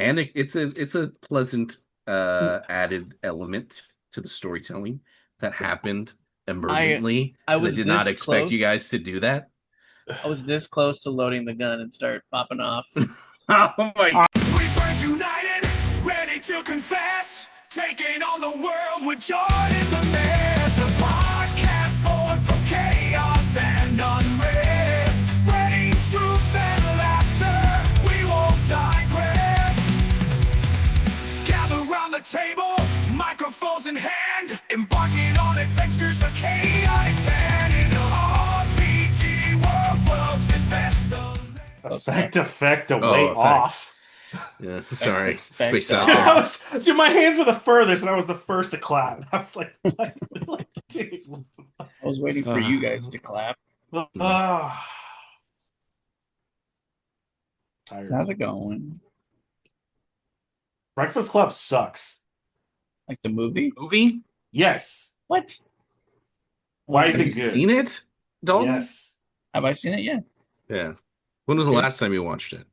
it's a pleasant added element to the storytelling that happened I emergently I because I was did not this expect you close. guys to do that. I was this close to loading the gun and start popping off. Oh my! We burnt united, ready to confess, taking on the world with JARdon the mess. A podcast born from chaos and unrest, spreading truth and laughter. We won't digress. Gather round the table, microphones in hand, embarking on adventures of chaotic band in the RPG world. Worlds invest the Close enough. Effect, a Oh, way effect. off. Yeah, sorry, Effect spaced out off. there. Dude, my hands were the furthest, and I was the first to clap. I was like, what? Like, dude, I was waiting for you guys to clap. ah, So tired. how's it going? Breakfast Club sucks. Like the movie? Movie? Yes. What? Why is Have it you good? seen it, Dalton? Yes. Have I seen it yet? Yeah. When was the Okay. last time you watched it?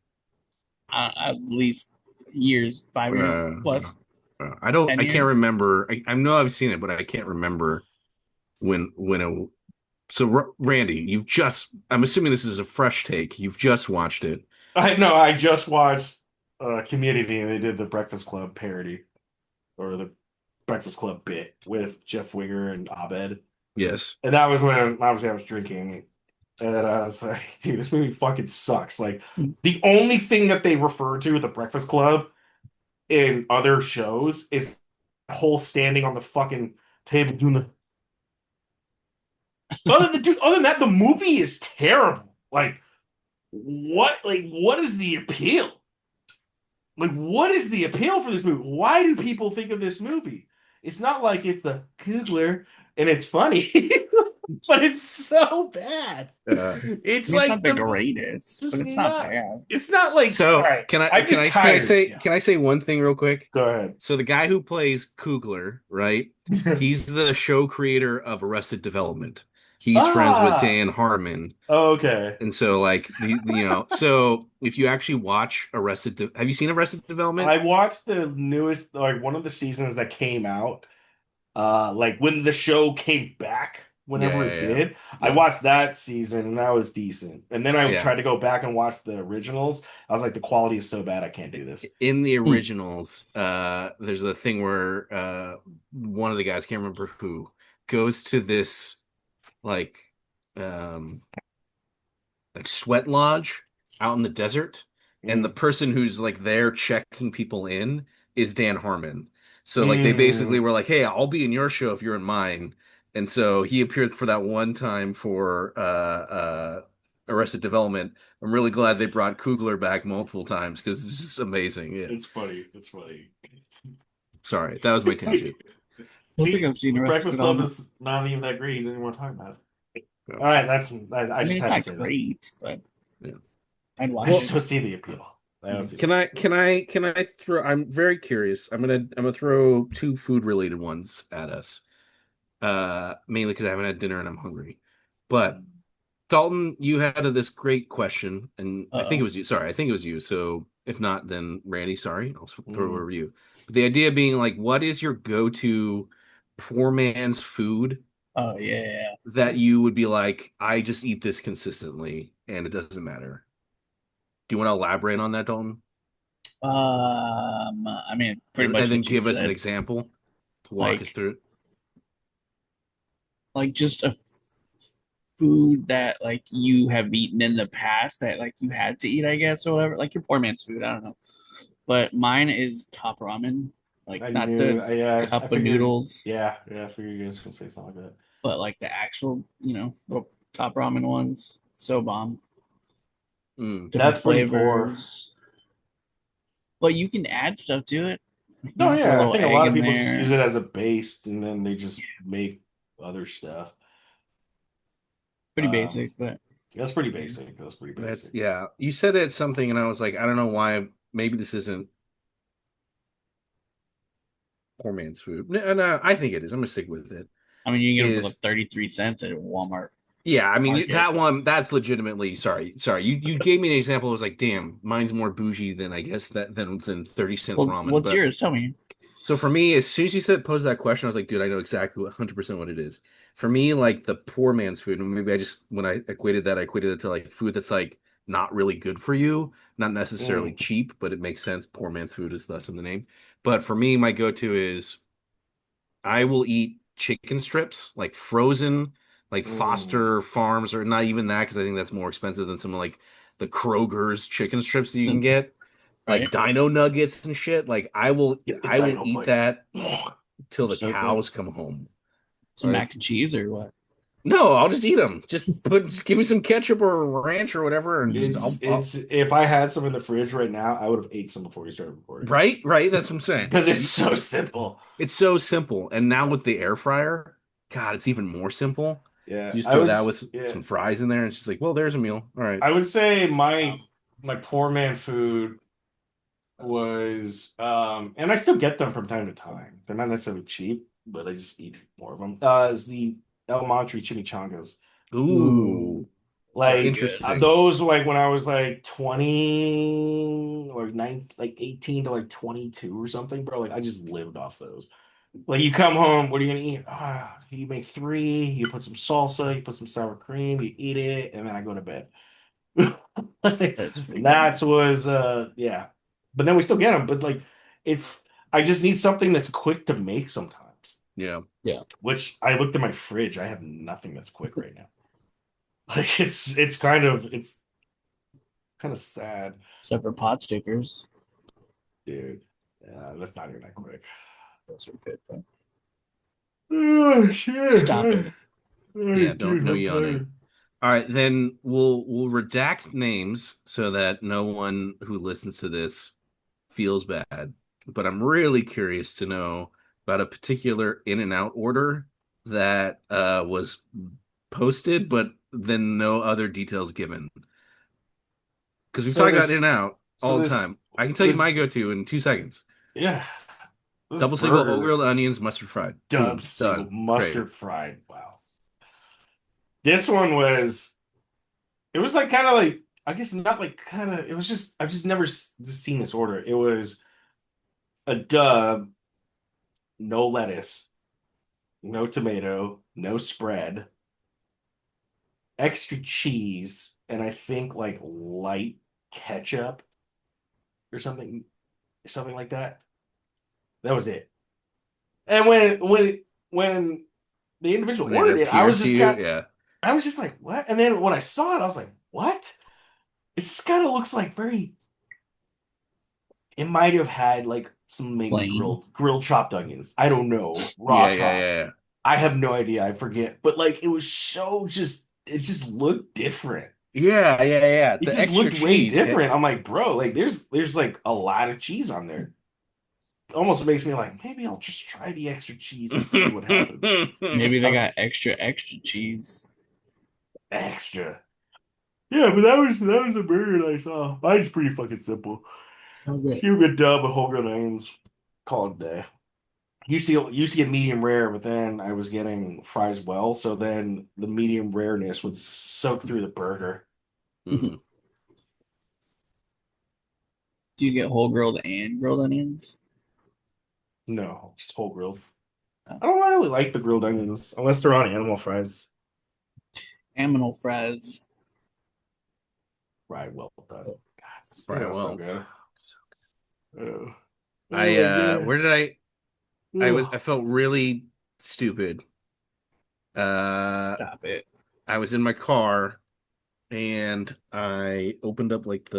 At least years, 5 years Uh, plus, I don't. 10 I can't years. remember. I know I've seen it, but I can't remember when it. So, Randy, you've just. I'm assuming this is a fresh take. You've just watched it. I know. I just watched Community, and they did the Breakfast Club parody or the Breakfast Club bit with Jeff Winger and Abed, Yes. and that was when obviously I was drinking, and I was like, dude, this movie fucking sucks. Like the only thing that they refer to with the Breakfast Club in other shows is the whole standing on the fucking table doing the. Other than that, the movie is terrible. Like what? Like what is the appeal? Like what is the appeal for this movie? Why do people think of this movie? It's not like it's the Kugler and it's funny, but it's so bad. I It's mean, it's not like the the greatest, but just it's not not. bad. It's not like all So right. can I I'm can just I can I tired. say Yeah. can I say one thing real quick? Go ahead. So the guy who plays Kugler, right? He's the show creator of Arrested Development. He's friends with Ah. Dan Harmon. Okay. And so, like, so if you actually watch have you seen Arrested Development? I watched the newest, like one of the seasons that came out. Like when the show came back, Yeah, whenever yeah, it yeah, did, I yeah, watched that season and that was decent. And then I yeah. tried to go back and watch the originals. I was like, the quality is so bad, I can't do this. In the Hmm. originals, there's a thing where one of the guys, can't remember who, goes to this like um like sweat lodge out in the desert, and the Mm. person who's like there checking people in is Dan Harmon. So like they basically Mm. were like, "Hey, I'll be in your show if you're in mine." And so he appeared for that one time for Arrested Development. I'm really glad they brought Coogler back multiple times because it's just amazing. Yeah. It's funny. It's funny. Sorry, that was my I tangent. don't think See, I've seen Arrested Breakfast Club Development. is not even that great. You didn't want to talk about it. Yeah. All right, I I just mean, it's had to not say that. great, but Yeah. I'd I watch just it. don't see the appeal. I don't see Can the I throw I'm very curious. I'm gonna throw two food related ones at us. Mainly because I haven't had dinner and I'm hungry. But appeal. Dalton, you had this great question, and I think it Uh-oh. was you. Sorry, I think it was you. So if not, then Randy, sorry, I'll throw it Mm. over to you. But the idea being like, what is your go-to poor man's food Oh yeah. that you would be like, I just eat this consistently and it doesn't matter? Do you want to elaborate on that, Dalton? I mean, pretty And much then what you give us an said. example to walk us Like, through it. just a food that like you have eaten in the past that like you had to eat, I guess, or whatever. Like your poor man's food. I don't know. But mine is top ramen. Like I not knew. the I cup of figured. noodles, Yeah. I figured you guys were gonna say something like that. but like the actual, little top ramen ones. So bomb. Mm. Different That's pretty poor. flavors. But you can add stuff to it. No, Throw a yeah, I little think a egg lot of in people just use there. it as a base and then they just make other stuff. Pretty Um, basic, but that's pretty basic. That's pretty That's basic. yeah. You said it's something, and I was like, I don't know why. Maybe this isn't poor man's food. No, I think it is. I'm gonna stick with it. I mean, you can get them for Is like 33 cents at Walmart. Yeah, I mean market. that one. That's legitimately sorry. You gave me an example. It was like, damn, mine's more bougie than I guess that than 30 cents Well, ramen. what's But yours? Tell me. so for me, as soon as you said posed that question, I was like, dude, I know exactly 100% what it is. For me, like the poor man's food, and maybe I just when I equated that, I equated it to like food that's like not really good for you, not necessarily Mm, cheap, but it makes sense. Poor man's food is less in the name. But for me, my go-to is I will eat chicken strips, like frozen, like mm. Foster Farms, or not even that, because I think that's more expensive than some of like the Kroger's chicken strips that you can get, Right? like Dino Nuggets and shit. Like Get the I will dino eat bites. that till the So good. cows come home. Some mac Like, and cheese or what? no, I'll just eat them. Just give me some ketchup or ranch or whatever, and just It's if I had some in the fridge right now, I would have ate some before we started recording right. That's what I'm saying. because it's so simple. It's so simple, and now with the air fryer, God, it's even more simple. So Yeah, you just throw that with yeah, some fries in there, and it's just like, well, there's a meal. All right. I would say Um, my poor man food was and I still get them from time to time. They're not necessarily cheap, but I just eat more of them. Is the El Montre chimichangas. Ooh, ooh, so Like good. interesting. those like when I was like 20 or 9 like 18 to like 22 or something, bro. Like I just lived off those. Like you come home, what are you gonna eat? Ah, you make three, you put some salsa, you put some sour cream, you eat it, and then I go to bed. Like, That's pretty good. that was yeah. But then we still get them, but like it's I just need something that's quick to make sometimes. Yeah. Yeah. Which I looked at my fridge, I have nothing that's quick right now. Like it's kind of sad, Except for pot stickers. dude. That's not even that quick. Those are good though. Oh shit. Stop it. Yeah. Dude, No I'm yawning. tired. All right, then we'll redact names so that no one who listens to this feels bad. But I'm really curious to know about a particular in and out order that was posted, but then no other details given. Because we've So talked about in and this out so all the this time. I can tell you this my go-to in 2 seconds. yeah, this Double single whole burger grilled onions, mustard fried. dub Boom, single done. Gravy. mustard fried. Wow. This one was it was like kind of like I guess not like kind of it was just I've just never just seen this order. It was a dub, no lettuce, no tomato, no spread, extra cheese, and I think like light ketchup or something like that. That was it. And when the individual When it ordered it, appeared to you, yeah. I was just like, what? And then when I saw it, I was like, what? It just kind of looks like very. It might have had like some maybe Plain. grilled chopped onions. I don't know, raw chopped. Yeah. I have no idea. I forget. But like it was so just it just looked different. Yeah. It The just extra looked way cheese. different. I'm like, bro, like there's like a lot of cheese on there. Almost makes me like maybe I'll just try the extra cheese and see what happens. Maybe they Uh, got extra cheese. extra. Yeah, but that was a burger that I saw. Mine's pretty fucking simple. So good. Give me a dub with whole grain onions. Call it a day. Used to get medium rare, but then I was getting fries well, so then the medium rareness would soak through the burger. Mhm. Do you get whole grilled and grilled onions? No, just whole grilled. Uh, I don't really like the grilled onions unless they're on animal fries. Aminal fries. Right, well done. God, Right. that was so Well, good. Oh, I oh yeah. where did I Ugh. felt really stupid. Uh Stop it. I was in my car and I opened up like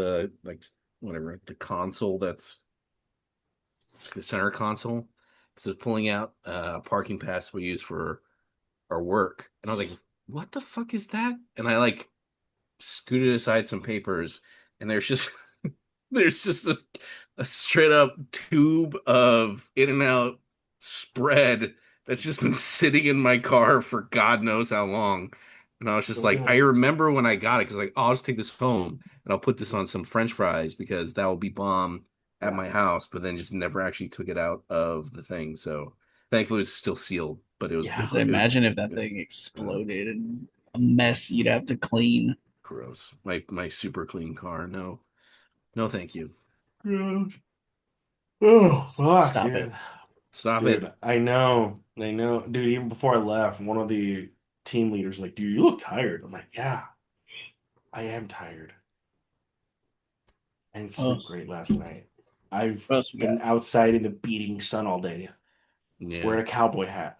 whatever, the console that's the center console. Because I was pulling out a parking pass we use for our work. And I was like, what the fuck is that? And I like scooted aside some papers and there's just a straight up tube of in and out spread that's just been sitting in my car for God knows how long. And I was just So like, I good. remember when I got it because like, oh, I'll just take this home and I'll put this on some French fries because that will be bomb at Yeah. my house, but then just never actually took it out of the thing. So thankfully it was still sealed, but Yeah. Because I it was imagine if that yeah. thing exploded a mess you'd have to clean. Gross. My super clean car. No. No, thank you. Oh, fuck, Stop it. dude. Stop it. Dude, I know. Dude, even before I left, one of the team leaders was like, dude, you look tired. I'm like, yeah, I am tired. I didn't Oh, sleep great last night. I've what else we been got? outside in the beating sun all day Yeah. wearing a cowboy hat.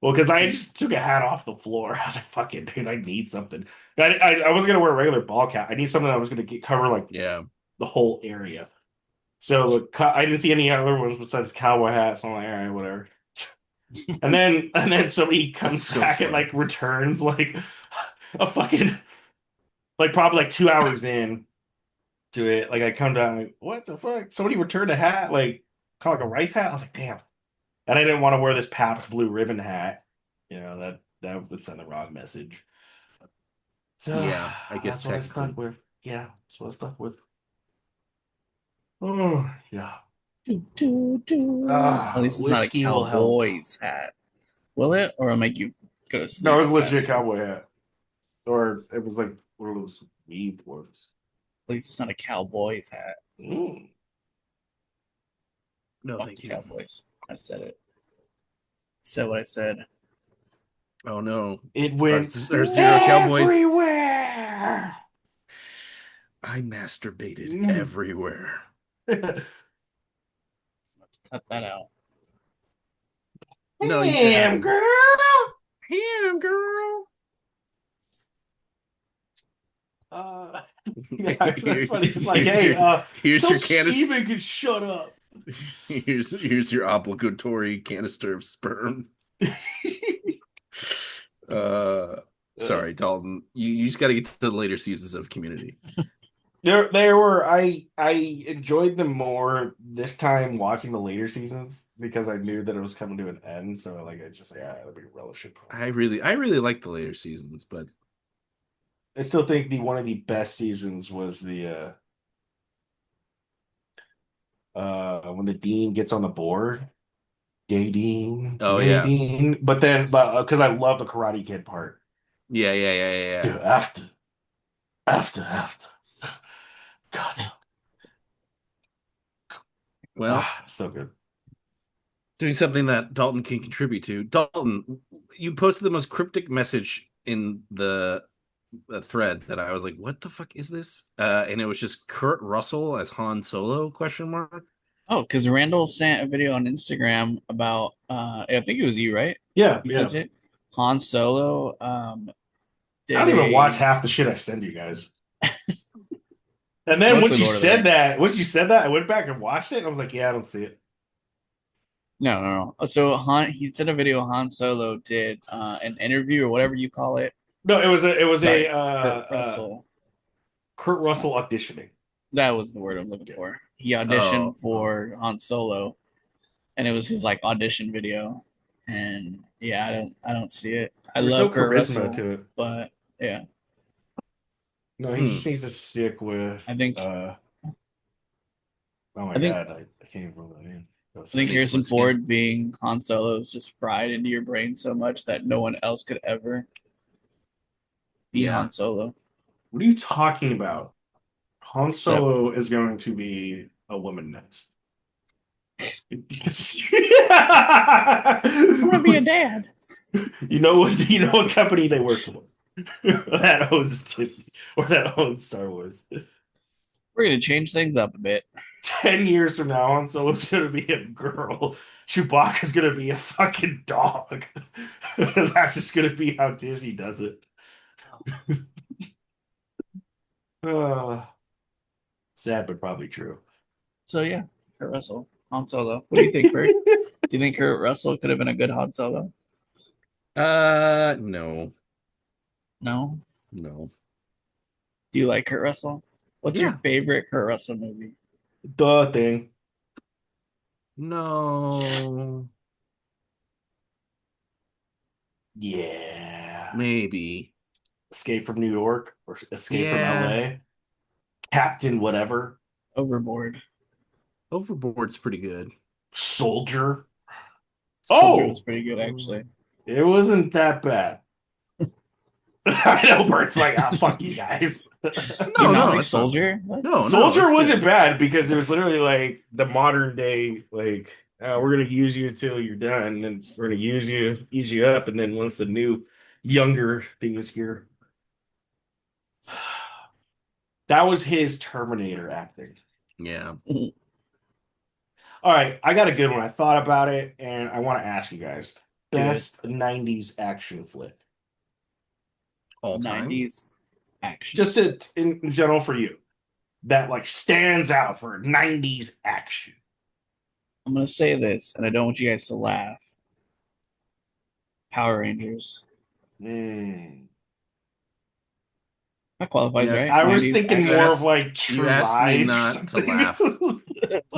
Well, because I just took a hat off the floor. I was like, fuck it, dude, I need something. I was going to wear a regular ball cap. I need something that was going to cover like Yeah. the whole area. So I didn't see any other ones besides cowboy hats. So I'm like, all right, whatever. And then somebody That's comes so back and funny. like returns like a fucking like probably like 2 hours in to it. Like I come down like, what the fuck? Somebody returned a hat, like kind of like a rice hat. I was like, damn. And I didn't want to wear this Pabst Blue Ribbon hat. That would send the wrong message. So Yeah, I guess that's what I stuck technically. with. Yeah, that's what I stuck with. Oh yeah. Do, do, do. At least it's not a Whiskey will help. cowboy's hat. Will it? Or it'll make you go to No, it sleep was a legit faster? cowboy hat. Or it was like one of those weave ones. At least it's not a cowboy's hat. Mm. No, Fuck thank the you. Cowboys. I said it. Said what I said. Oh no. It Our, went our zero Cowboys. everywhere. I masturbated Mm. everywhere. Cut that out. No, you Damn, can. girl. Damn, girl. Uh, yeah, that's funny. It's like, Here's hey, your here's tell your canister. Steven can shut up. Here's your obligatory canister of sperm. Uh, sorry, Dalton. You just got to get to the later seasons of Community. There were I enjoyed them more this time watching the later seasons because I knew that it was coming to an end. So like I just yeah, it'll be relish it. I really like the later seasons, but I still think the one of the best seasons was the when the dean gets on the board. oh Gay yeah, Dean. But because I love the Karate Kid part. yeah. Dude, after. God, Well, so good. doing something that Dalton can contribute to. Dalton, you posted the most cryptic message in the thread that I was like, "What the fuck is this?" And it was just Kurt Russell as Han Solo? Question mark. Oh, because Randall sent a video on Instagram about I think it was you, right? Yeah, You yeah. sent it. Han Solo I did don't even watch a half the shit I send you guys. And it's then mostly Lord of the Rings. once you said that, I went back and watched it, and I was like, yeah, I don't see it. No. So he sent a video Han Solo did an interview or whatever you call it. No, it was a Sorry, Kurt Russell. Kurt Russell auditioning. That was the word I'm looking Yeah. for. He Oh, auditioned for Han Solo, and it was his like audition video. And yeah, I don't see it. I There's no love Kurt charisma Russell, to it. but yeah, No, he hmm. just needs to stick with I think oh my I think God, I can't even remember the name. That was I think his Snake Harrison Plissken. Ford being Han Solo is just fried into your brain so much that no one else could ever be Yeah. Han Solo. What are you talking about? Han Except Solo is going to be a woman next. I want to be a dad. You know what company they work for that owns Disney or that owns Star Wars. We're gonna change things up a bit. 10 years from now, Han Solo's gonna be a girl. Chewbacca's gonna be a fucking dog. That's just gonna be how Disney does it. Uh, sad, but probably true. So yeah, Kurt Russell, Han Solo. What do you think, Bert? Do you think Kurt Russell could have been a good Han Solo? No, No. no. Do you like Kurt Russell? What's your Yeah, favorite Kurt Russell movie? The thing. no. Yeah. Maybe. Escape from New York or Escape from Yeah. LA. Captain whatever. Overboard. Overboard's pretty good. Soldier. Soldier was Oh, pretty good actually. it wasn't that bad. I know Bert's like, ah, fuck you guys. Do you No, not no, like it's fine. Soldier? What? No, Soldier it's wasn't good. bad because it was literally like the modern day, like we're gonna use you until you're done, and we're gonna use you up, and then once the new, younger thing is here, that was his Terminator acting. Yeah. All right, I got a good one. I thought about it, and I want to ask you guys: Good. best '90s action flick, All time. 90s action. just in general for you, that like stands out for '90s action. I'm gonna say this, and I don't want you guys to laugh. Power Rangers. Hmm. That qualifies, Yes. right? I was 90s thinking You more action. of asked like you True asked me Lies or not to laugh, something.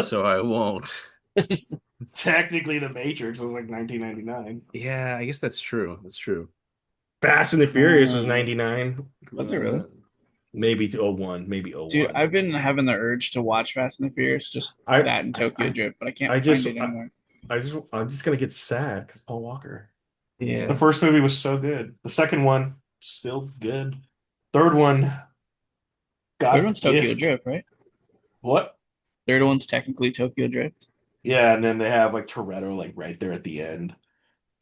so I won't. Technically, The Matrix was like 1999. Yeah, I guess that's true. That's true. Fast and the Furious was Uh, 99. was it really? Maybe 01, maybe Dude, 01. I've been having the urge to watch Fast and the Furious, just I, that and Tokyo I, Drift, but I can't I find just, it anymore. I'm just gonna get sad because Paul Walker. The Yeah. first movie was so good. The second one, still good. Third one, Third God's one's Tokyo gift. Drift, right? What? Third one's technically Tokyo Drift. Yeah, and then they have like Toretto like right there at the end.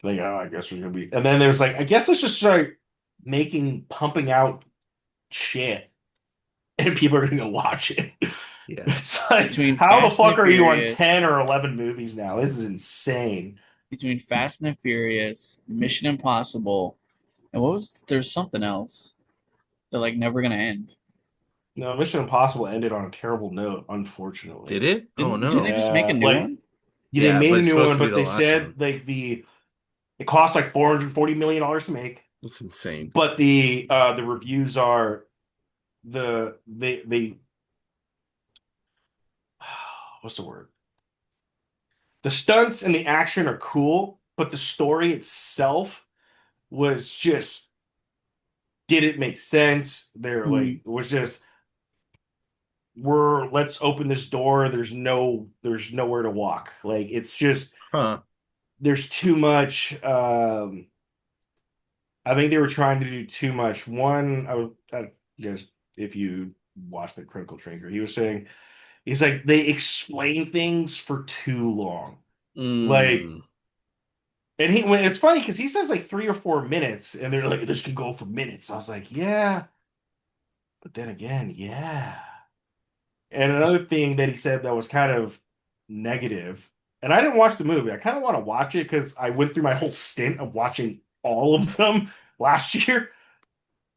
Like, oh, I guess there's gonna be, and then there's like, I guess let's just start pumping out shit, and people are gonna go watch it. Yeah. It's like, Between how the Fast and fuck the are you on 10 Furious, or 11 movies now? This is insane. between Fast and the Furious, Mission Impossible, and what was there's something else that like never gonna end. No, Mission Impossible ended on a terrible note, unfortunately. Did it? Oh Didn't they no. just make a Yeah, new like one? yeah, they Yeah, made but a it's new supposed one, to be but the they last said one. like it cost like $440 million to make, That's insane. but the reviews are they what's the word? The stunts and the action are cool, but the story itself was just didn't make sense. They're Hmm. like it was just let's open this door. There's nowhere to walk. Like it's just Huh. there's too much. I think they were trying to do too much. One, you guys, if you watch the Critical Drinker, he was saying he's like they explain things for too long. Like, Mm. and when it's funny because he says like 3 or 4 minutes, and they're like, this could go for minutes. I was like, yeah, but then again, yeah. And another thing that he said that was kind of negative, and I didn't watch the movie. I kind of want to watch it because I went through my whole stint of watching all of them last year.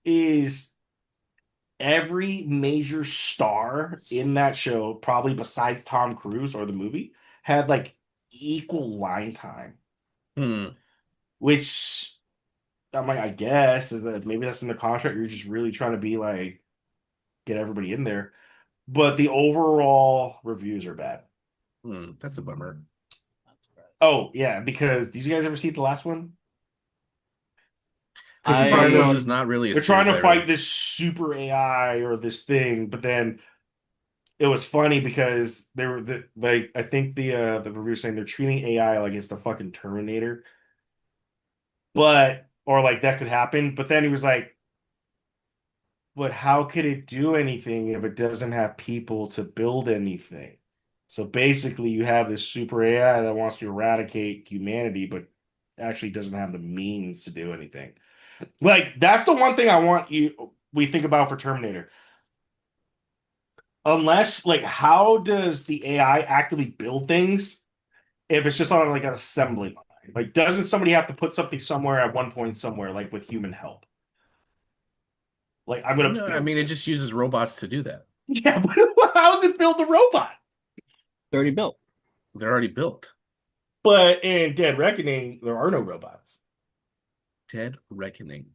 Is every major star in that show, probably besides Tom Cruise or the movie, had like equal line time, Hmm. which I'm like, I guess is that maybe that's in the contract. You're just really trying to be like get everybody in there, but the overall reviews are bad. Hmm. That's a bummer. Oh yeah, because did you guys ever see the last one? Because Impossible is not really a they're trying series to I fight really. this super AI or this thing, but then it was funny because they were like I think the review saying they're treating AI like it's the fucking Terminator, but or like that could happen. But then he was like, but how could it do anything if it doesn't have people to build anything? So basically, you have this super AI that wants to eradicate humanity, but actually doesn't have the means to do anything. Like that's the one thing I want we think about for Terminator. Unless like how does the AI actively build things if it's just on like an assembly line? Like doesn't somebody have to put something somewhere at one point somewhere like with human help? Like I'm gonna No, I build mean it this. just uses robots to do that. Yeah, but how does it build the robot? It's already built. They're already built. But in Dead Reckoning, there are no robots. Dead Reckoning.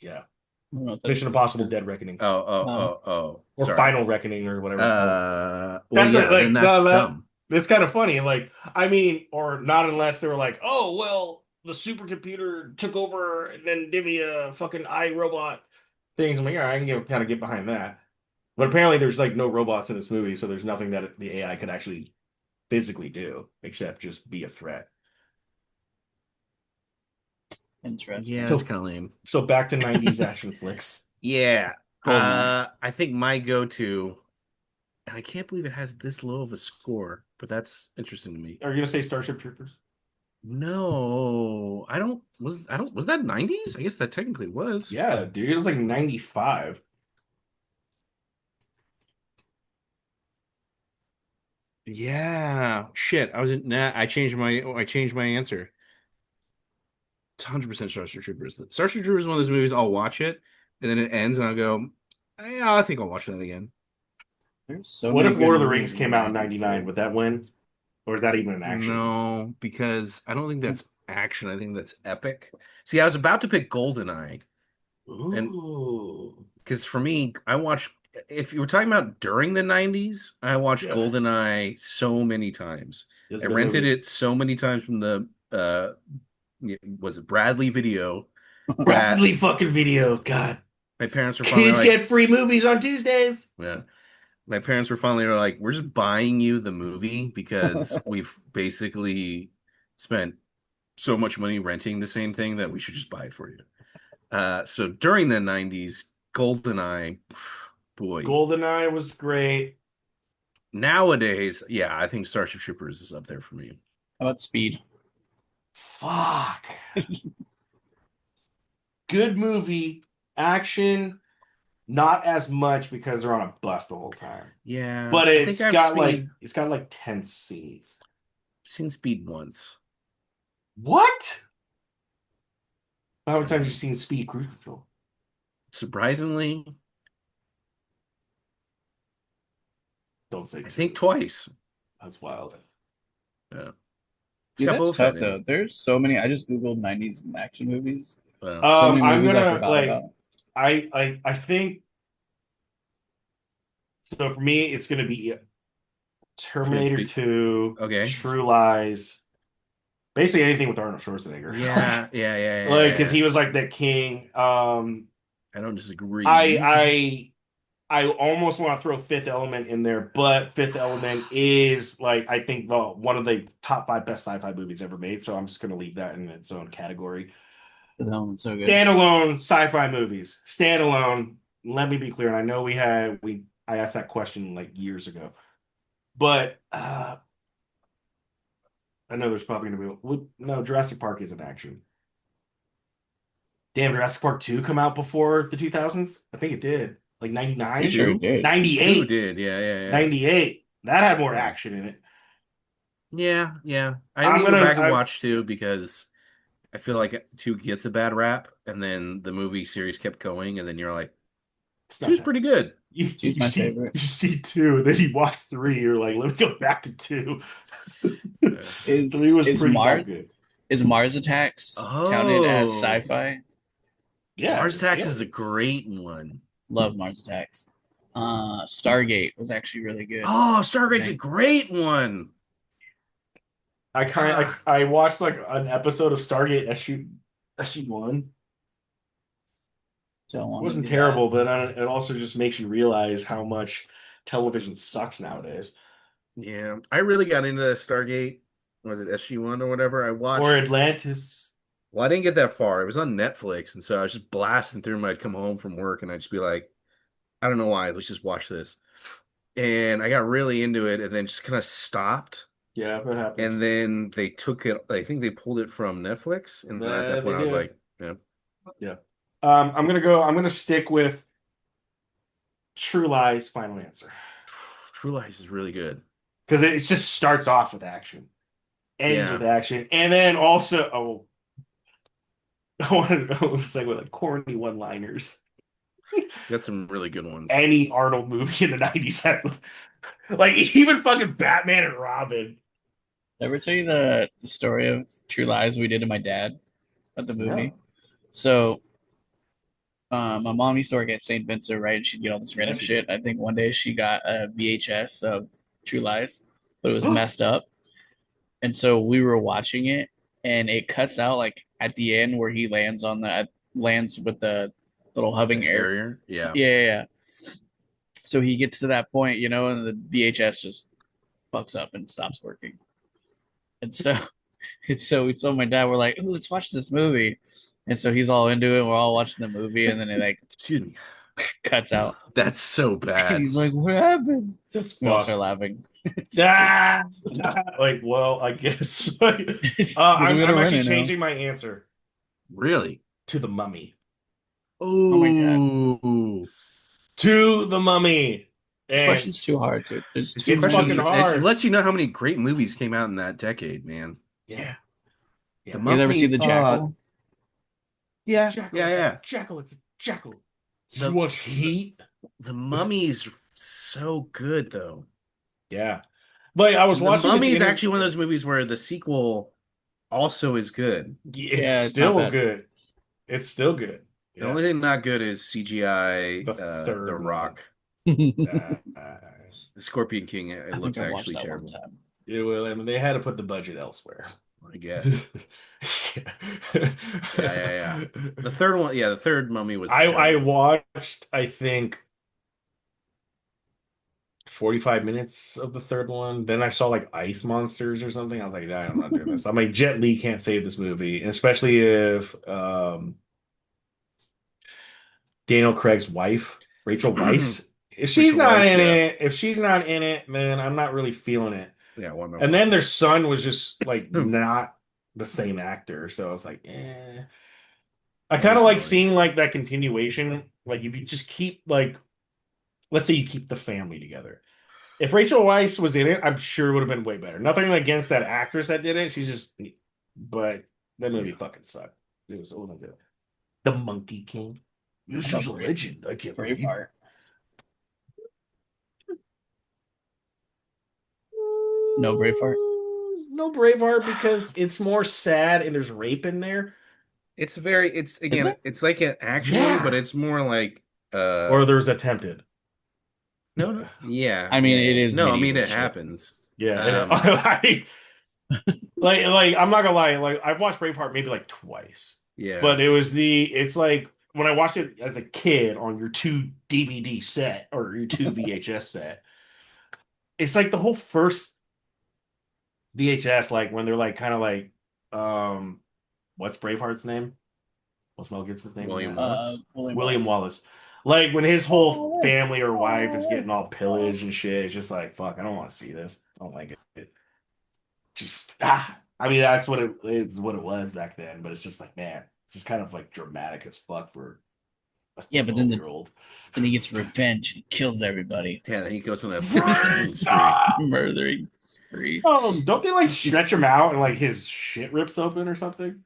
Yeah. I don't know what that Mission is. Impossible Dead Reckoning. Oh, oh, Um, oh, oh. Or Sorry. Final Reckoning or whatever it's called. Well, That's yeah, then like that's dumb. it's kind of funny. Like, I mean, or not unless they were like, oh well, the supercomputer took over and then Divya fucking iRobot things. I'm like, yeah, I can kind of get behind that. But apparently there's like no robots in this movie, so there's nothing that the AI could actually physically do except just be a threat. Interesting. Yeah, So it's kind of lame. so back to 90s action flicks. Yeah. Goldeneye. I think my go-to, and I can't believe it has this low of a score, but that's interesting to me. Are you gonna say Starship Troopers? No, I don't, was that 90s? I guess that technically was. Yeah, dude, it was like 95. Yeah. Shit. I changed my answer. It's 100% Starship Troopers. Starship Troopers is one of those movies I'll watch it and then it ends and I'll go, yeah, I think I'll watch that again. There's so What many if good Lord of the movies Rings in the came out in 90s, 99? dude. Would that win? Or is that even an action? No, because I don't think that's action. I think that's epic. See, I was about to pick GoldenEye, and Ooh. because for me, I watched. If you were talking about during the 90s, I watched Yeah, GoldenEye so many times. it's I a good rented movie. it so many times from the was it Bradley Video that Bradley fucking video. God. my parents were finally Kids like, get free movies on Tuesdays. yeah. My parents were finally like, we're just buying you the movie because we've basically spent so much money renting the same thing that we should just buy it for you. So during the 90s, GoldenEye, boy. GoldenEye was great. Nowadays, yeah, I think Starship Troopers is up there for me. How about Speed? Fuck. Good movie. Action, not as much because they're on a bus the whole time. Yeah, But I think it's got like tense scenes. seen Speed once. What? How many times have you seen Speed Cruise Patrol? Surprisingly, Don't say I two. think twice. That's wild. Yeah. It's Dude, got that's Boba Fett tough in though. it. There's so many. I just Googled 90s action movies. Well, So many I'm movies I gonna forgot like about. I think so for me it's gonna be it's gonna Terminator be 2, okay. True Lies, basically anything with Arnold Schwarzenegger. Yeah, yeah, yeah, yeah, Like because yeah. he was like the king. I don't I disagree. I I almost want to throw Fifth Element in there, but Fifth Element is like I think the one of the top five best sci-fi movies ever made. So I'm just gonna leave that in its own category. The one's so good. Standalone sci-fi movies. Standalone. Let me be clear, and I know I asked that question like years ago, but I know there's probably gonna be no Jurassic Park isn't action. Damn, Jurassic Park 2 come out before the 2000s? I think it did. Like Pretty 99, sure it Two, did. two 98, did. Yeah, yeah, yeah. 98. That had more Yeah. action in it. Yeah, yeah. I I'm need to go gonna back and I watch two because I feel like two gets a bad rap, and then the movie series kept going, and then you're like, it's not two's that. pretty good. Two's my favorite. You see two, and then you watch three, you're like, let me go back to two. Yeah. Three Is was is pretty not Mars good. is Mars Attacks counted as Oh, sci-fi? Yeah, Mars Attacks yeah. is a great one. Love Mars Attacks. Stargate was actually really good. Oh, I Stargate's a think. great one. Ah, I watched like an episode of Stargate SG-1. Don't It want to wasn't do that. terrible, but it also just makes you realize how much television sucks nowadays. yeah. I really got into Stargate. Was it SG-1 or whatever? I Or watched. Atlantis. Well, I didn't get that far. It was on Netflix, and so I was just blasting through them. I'd come home from work, and I'd just be like, I don't know why. Let's just watch this. And I got really into it, and then just kind of stopped. Yeah, that happens. And then they took it. I think they pulled it from Netflix, and at that They point, I was did. like, yeah, Yeah. I'm gonna stick with True Lies final answer. True Lies is really good. Because it just starts off with action, ends Yeah, with action, and then also I wanted to segue like corny one-liners. it's got some really good ones. Any Arnold movie in the 90s had like even fucking Batman and Robin. Did I ever tell you the story of True Lies we did to my dad at the movie? No. So, my mom used to work at St. Vincent, right? And she'd get all this Yeah, random she shit. did. I think one day she got a VHS of True Lies, but it was messed up. And so we were watching it, and it cuts out like at the end where he lands with the little The hovering air. Harrier, yeah. Yeah, yeah, yeah. So he gets to that point, and the VHS just fucks up and stops working. And so, and so we told my dad, we're like, "Ooh, let's watch this movie." And so he's all into it. We're all watching the movie, and then it like Excuse me. cuts out. That's so And bad. he's like, "What happened?" That's We all fucked. start laughing. Ah! Like, well, I guess. I'm We gotta run actually it now. changing my answer Really? to the Mummy. Oh my God. Ooh. To the Mummy. This And question's too hard, dude. There's It's too It's many. fucking hard. It lets you know how many great movies came out in that decade, man. yeah. The You ever see Mummy. the Jackal? Yeah, Jackal, yeah, yeah. Jackal, it's a jackal. The- You watch Heat? The Mummy's so good, though. Yeah. But I was The watching Mummy this is actually one of those movies where the sequel also is good. It's Yeah, it's not still bad. good. It's still good. The only thing not good is CGI. The third The one. Rock, Uh, the Scorpion King. It I looks think I watched actually that terrible. one time. I mean, they had to put the budget elsewhere. I guess. Yeah. The third one, the third Mummy was. I terrible. watched, I think, 45 minutes of the third one. Then I saw like ice monsters or something. I was like, nah, I'm not doing this. I'm like, Jet Li can't save this movie, and especially if Daniel Craig's wife, Rachel Weisz, if she's Rachel not Weisz, in yeah. it, if she's not in it, man, I'm not really feeling it. Yeah, one And then their son was just like not the same actor, so I was like, eh. I kind of like seeing like that continuation. Like if you just keep like, let's say you keep the family together. If Rachel Weisz was in it, I'm sure it would have been way better. Nothing against that actress that did it. She's just, but that movie fucking sucked. It wasn't good. The Monkey King. This is a legend. I can't believe it. Braveheart. No Braveheart? No Braveheart because it's more sad and there's rape in there. It's again, it? it's like an action Yeah. movie, but it's more like Or there's attempted. no, yeah. I mean, it is. No, I mean medieval it shit. happens. Yeah. Um, like I'm not gonna lie, like I've watched Braveheart maybe like twice. Yeah, But it's like when I watched it as a kid on your 2 DVD set or your 2 VHS set, it's like the whole first VHS, like when they're like kind of like, what's Braveheart's name? What's Mel Gibson's name? William again? Wallace. William Wallace. Like when his whole family or wife is getting all pillaged and shit, it's just like, fuck, I don't want to see this. I don't like it. Just I mean, that's what it is, what it was back then. But it's just like, man, it's just kind of like dramatic as fuck for a Yeah, but then 12-year-old. Then he gets revenge. He kills everybody. Yeah, then he goes on a Murdering spree. Oh, don't they like stretch him out and like his shit rips open or something?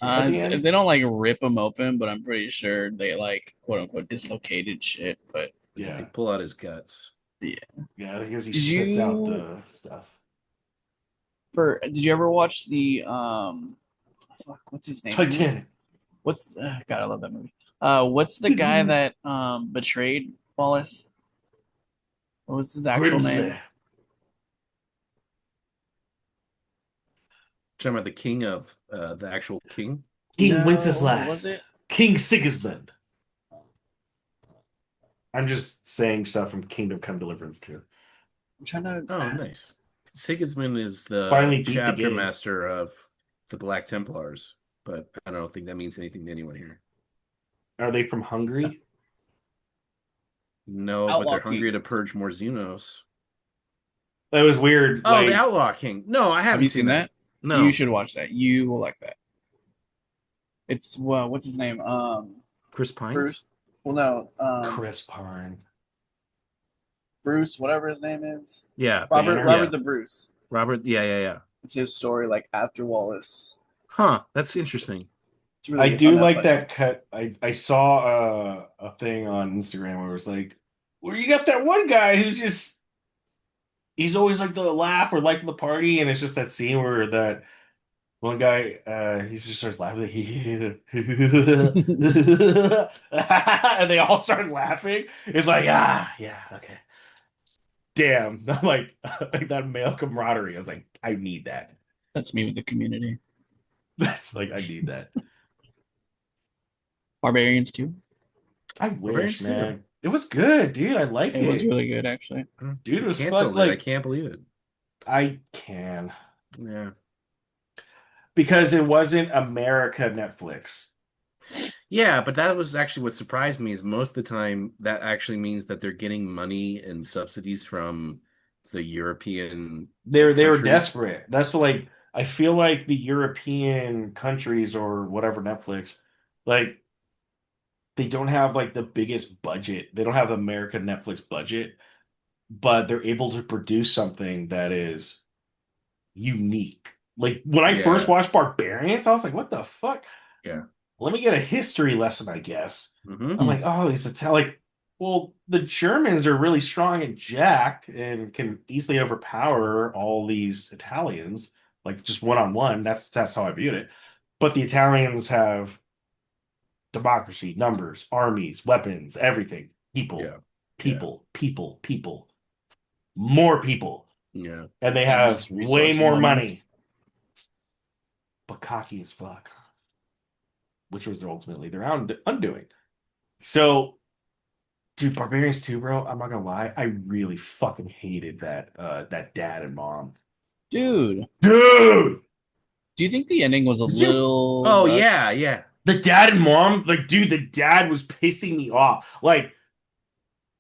At the end? They don't like rip him open, but I'm pretty sure they like quote unquote dislocated shit. But Yeah, They pull out his guts. yeah, because he Did spits out you- the stuff. did you ever watch the fuck, what's his name? Titanic. What's God, I love that movie. What's the guy that betrayed Wallace? What was his actual name? Grimsby. Talking about the king of the actual king. King No, Wenceslas. was it? King Sigismund. I'm just saying stuff from Kingdom Come Deliverance too. I'm trying to. Oh, nice. Sigismund is the Finally beat the chapter game. master of the Black Templars, but I don't think that means anything to anyone here. Are they from Hungary? No, but Outlaw they're King. hungry to purge more Xenos. That was weird. Oh, like, the Outlaw King. No, I haven't Have you seen that? No. You should watch that. You will like that. It's what's his name? Chris Pines? Bruce. Well, no, Chris Pine. Bruce, whatever his name is. Yeah. Banner? Robert Yeah. the Bruce. Robert. Yeah. It's his story, like after Wallace. Huh. That's interesting. It's really I good. do It's on like Netflix. that cut. I saw a thing on Instagram where it was like, where you got that one guy who's just, he's always like the laugh or life of the party, and it's just that scene where that one guy, he just starts laughing, and they all start laughing. It's like, yeah, okay. Damn, I'm like that male camaraderie. I was like, I need that. That's me with the Community. That's like, I need that. Barbarians too. I wish, Barbarians too. man. It was good, dude. I liked It it. was really good, actually. Dude, it was fun. Canceled it. I Like, can't believe it. I can. Yeah. because it wasn't America Netflix. Yeah, but that was actually what surprised me is most of the time that actually means that they're getting money and subsidies from the European They were countries. desperate. That's what, like, I feel like the European countries or whatever Netflix, like they don't have like the biggest budget. They don't have American Netflix budget, but they're able to produce something that is unique. Like when I first Yeah, watched Barbarians, I was like, what the fuck? yeah. Let me get a history lesson, I guess. I'm Hmm. like, oh, these Italian, like, well, the Germans are really strong and jacked and can easily overpower all these Italians, like just one on one. That's how I viewed it. But the Italians have democracy, numbers, armies, weapons, everything. People, Yeah, yeah, people, people, people, more people. yeah. And they have Endless way resources more money, almost. but cocky as fuck, which was ultimately their undoing. So, dude, Barbarians 2, bro, I'm not gonna lie, I really fucking hated that dad and mom. Dude, Dude! do you think the ending was a You little Oh yeah, rushed? yeah. the dad and mom, like, dude, the dad was pissing me off. Like,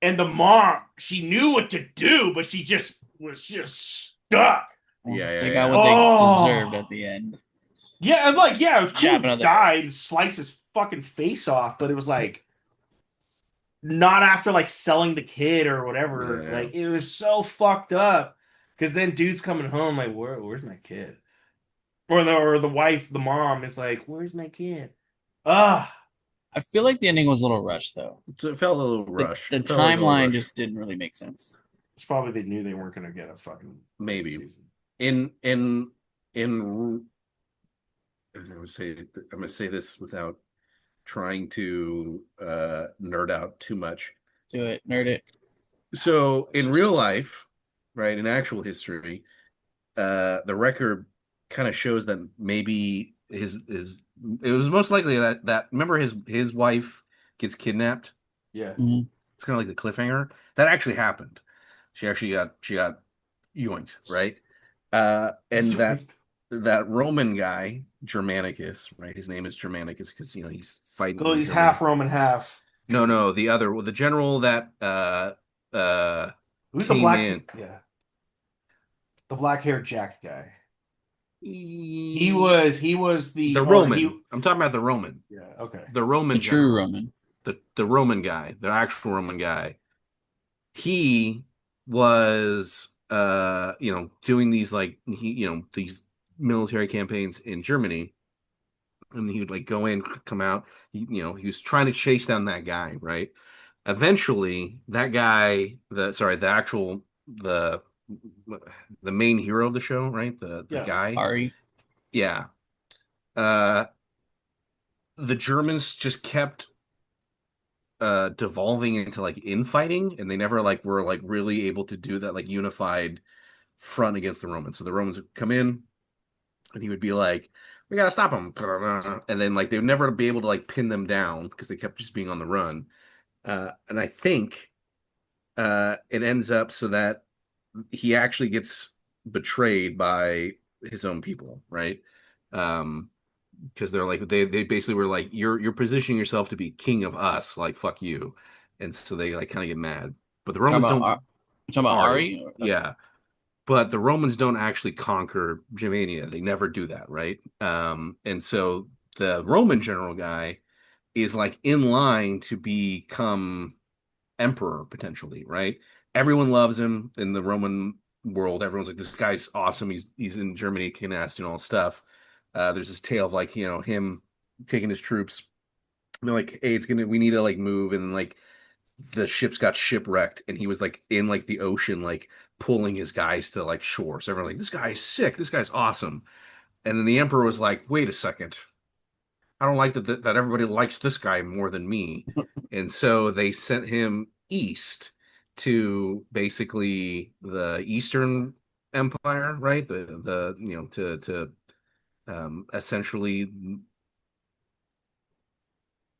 and the mom, she knew what to do, but she just was just stuck. Yeah, yeah, They got yeah. what they deserved Oh, at the end. yeah, and like, yeah, it was cool. Chop He another. died and sliced his fucking face off, but it was like not after like selling the kid or whatever. Yeah. Like, it was so fucked up. Because then dude's coming home like, where's my kid? Or the wife, the mom is like, where's my kid? Ah, I feel like the ending was a little rushed though. So it felt a little The rush. the It felt like a little timeline rush. just didn't really make sense. it's probably they knew they weren't gonna get a fucking third Maybe season. in I'm gonna say this without trying to nerd out too much. Do it, nerd it. So It's in real just life, right, in actual history, the record kind of shows that maybe his it was most likely that remember his wife gets kidnapped. yeah. Mhm. It's kind of like the cliffhanger that actually happened. She got yoinked, right? And that Roman guy, Germanicus, right? His name is Germanicus because he's fighting So in he's Germany. half Roman, half No, German. no, the general that Who's the came black? in. Yeah, the black haired Jack guy. He The was he was the hold on, he Roman. I'm talking about the Roman. yeah, okay. The The Roman true general. Roman. The Roman guy, the actual Roman guy. He was doing these like these military campaigns in Germany, and he would like go in, come out. He was trying to chase down that guy, right? Eventually, that guy, the actual the main hero of the show, right? The Yeah. guy, Ari. yeah. Uh, the Germans just kept devolving into like infighting, and they never like were like really able to do that like unified front against the Romans. So the Romans would come in, and he would be like, "We gotta stop them," and then like they would never be able to like pin them down because they kept just being on the run. And I think it ends up so that he actually gets betrayed by his own people, right? Um, because they're like they basically were like you're positioning yourself to be king of us, like fuck you, and so they like kind of get mad. But the Talking Romans about don't. talking about Ari, Ari. Okay. yeah, but the Romans don't actually conquer Germania. They never do that, right? And so the Roman general guy is like in line to become emperor potentially, right? Everyone loves him in the Roman world. Everyone's like, this guy's awesome. He's in Germany, kicking ass, doing all this stuff. There's this tale of like, him taking his troops. And they're like, hey, we need to like move, and then like the ships got shipwrecked, and he was like in like the ocean, like pulling his guys to like shore. So everyone's like, this guy's sick, this guy's awesome. And then the emperor was like, wait a second, I don't like that everybody likes this guy more than me. And so they sent him east to basically the Eastern Empire, right? The to essentially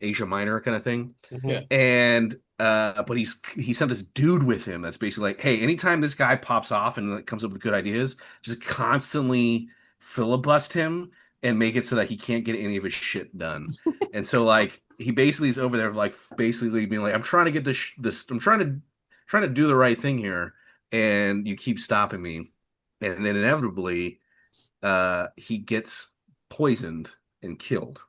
Asia Minor kind of thing. Yeah. Mhm. And but he sent this dude with him that's basically like, hey, anytime this guy pops off and like, comes up with good ideas, just constantly filibust him and make it so that he can't get any of his shit done. And so like he basically is over there like basically being like, I'm trying to get this I'm trying to do the right thing here, and you keep stopping me. And then inevitably he gets poisoned and killed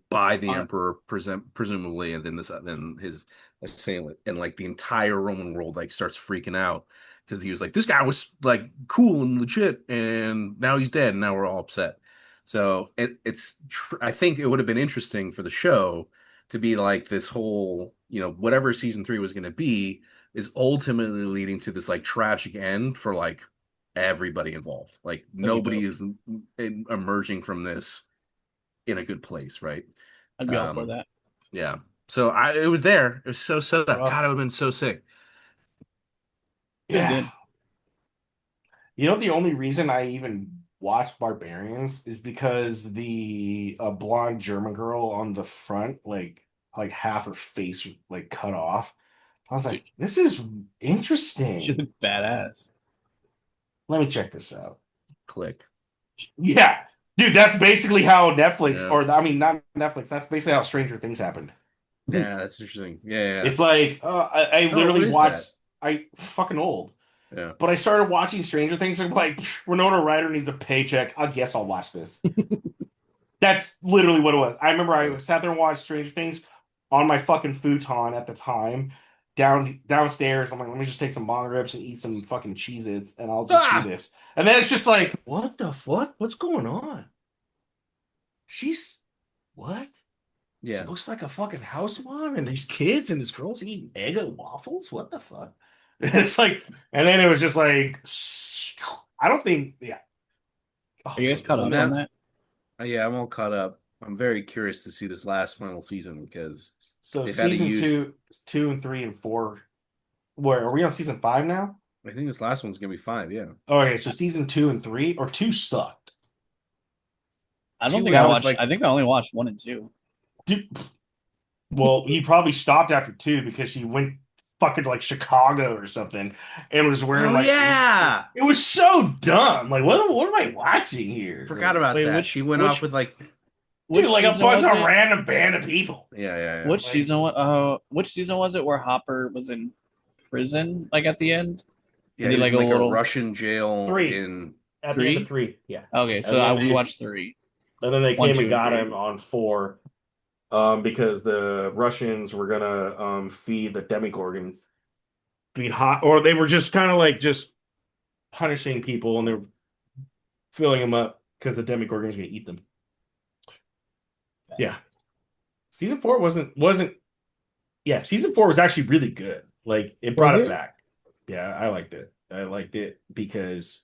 by the emperor, presumably, and then his assailant, and like the entire Roman world like starts freaking out because he was like, this guy was like cool and legit, and now he's dead, and now we're all upset. So I think it would have been interesting for the show to be like this whole, whatever season 3 was going to be is ultimately leading to this like tragic end for like everybody involved. Like nobody is emerging from this in a good place, right? I'd be all for that. Yeah. So it was there. It was so set up. God, I would have been so sick. It was good. You know, the only reason I even watched Barbarians is because the blonde German girl on the front, like half her face like cut off. I was like, this is interesting. She looked badass. Let me check this out. Click. Yeah. Dude, that's basically how Netflix, or I mean, not Netflix, that's basically how Stranger Things happened. Yeah, that's interesting. Yeah. It's like, I literally watched, I fucking old. Yeah. But I started watching Stranger Things and I'm like, Winona Ryder needs a paycheck. I guess I'll watch this. That's literally what it was. I remember I sat there and watched Stranger Things on my fucking futon at the time. Downstairs, I'm like, let me just take some bong rips and eat some fucking Cheez-Its and I'll just see this. And then it's just like, what the fuck? What's going on? She's what? Yeah. She looks like a fucking house mom, and these kids and this girl's eating Eggo waffles. What the fuck? It's like, and then it was just like, I don't think, yeah. Are you guys caught up on that? Yeah, I'm all caught up. I'm very curious to see this last final season because season 2 and 3 and 4. Where are we on season 5 now? I think this last one's gonna be 5. Yeah. Okay, so season 2 and 3 or 2 sucked. I don't think I watched. I think I only watched 1 and 2. Dude, well, he probably stopped after 2 because she went fucking like Chicago or something and was wearing it was so dumb. Like, what am I watching here? Forgot about that. She went off with like a bunch of random band of people. Yeah. Which season was it where Hopper was in prison like at the end? Yeah, he was like a little Russian jail 3 in at the end of 3. Yeah. Okay, so we watched 3. And then they came and got him on 4. Because the Russians were gonna feed the Demogorgon, feed hot, or they were just kind of like just punishing people, and they're filling them up because the Demogorgon was gonna eat them. Yeah, season 4 wasn't. Yeah, season 4 was actually really good. Like it brought it back. Yeah, I liked it. I liked it because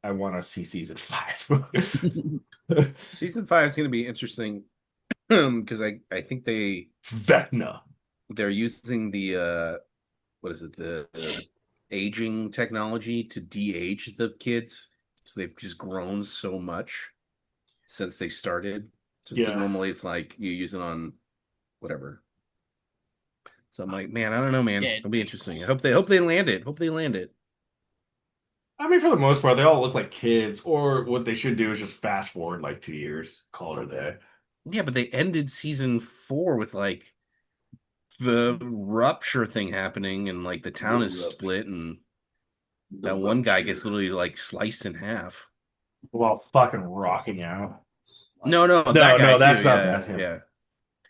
I want to see season 5. Season 5 is gonna be interesting. Because I think they're using the what is it, the aging technology to de-age the kids, so they've just grown so much since they started. So normally it's like you use it on whatever. So I'm like, man, I don't know, man. It'll be interesting. I hope they land it. I mean, for the most part, they all look like kids. Or what they should do is just fast forward like 2 years, call it a day. Yeah, but they ended season 4 with like the rupture thing happening, and like the town is split, and that one guy gets literally like sliced in half. Well, fucking rocking out. No, that guy that's too. not that. Yeah.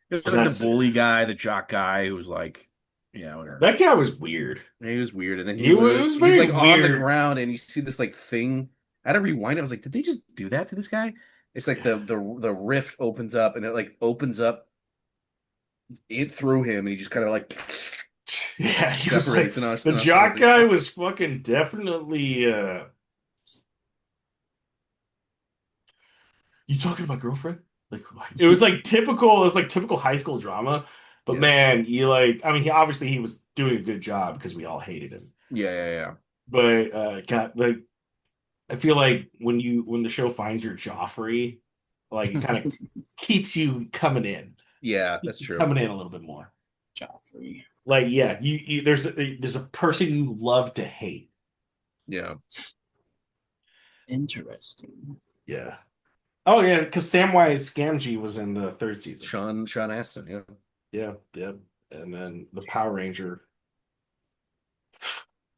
It was like the bully guy, the jock guy, who was like, whatever. That guy was weird. He was weird, and then he was like weird. On the ground, and you see this like thing. I had to rewind. I was like, did they just do that to this guy? It's like the rift opens up, and it like opens up it through him, and he just kind of like he was like, the jock guy was fucking definitely. You talking to my girlfriend? Like it was like typical. It was like typical high school drama. But man, he was doing a good job because we all hated him. Yeah. But God, I feel like when the show finds your Joffrey, like it kind of keeps you coming in. Yeah, that's true. Coming in a little bit more. Joffrey. Like, yeah, you there's a person you love to hate. Yeah. Interesting. Yeah. Oh yeah, because Samwise Gamgee was in the third season. Sean Astin, yeah. Yeah, yeah. And then the Power Ranger.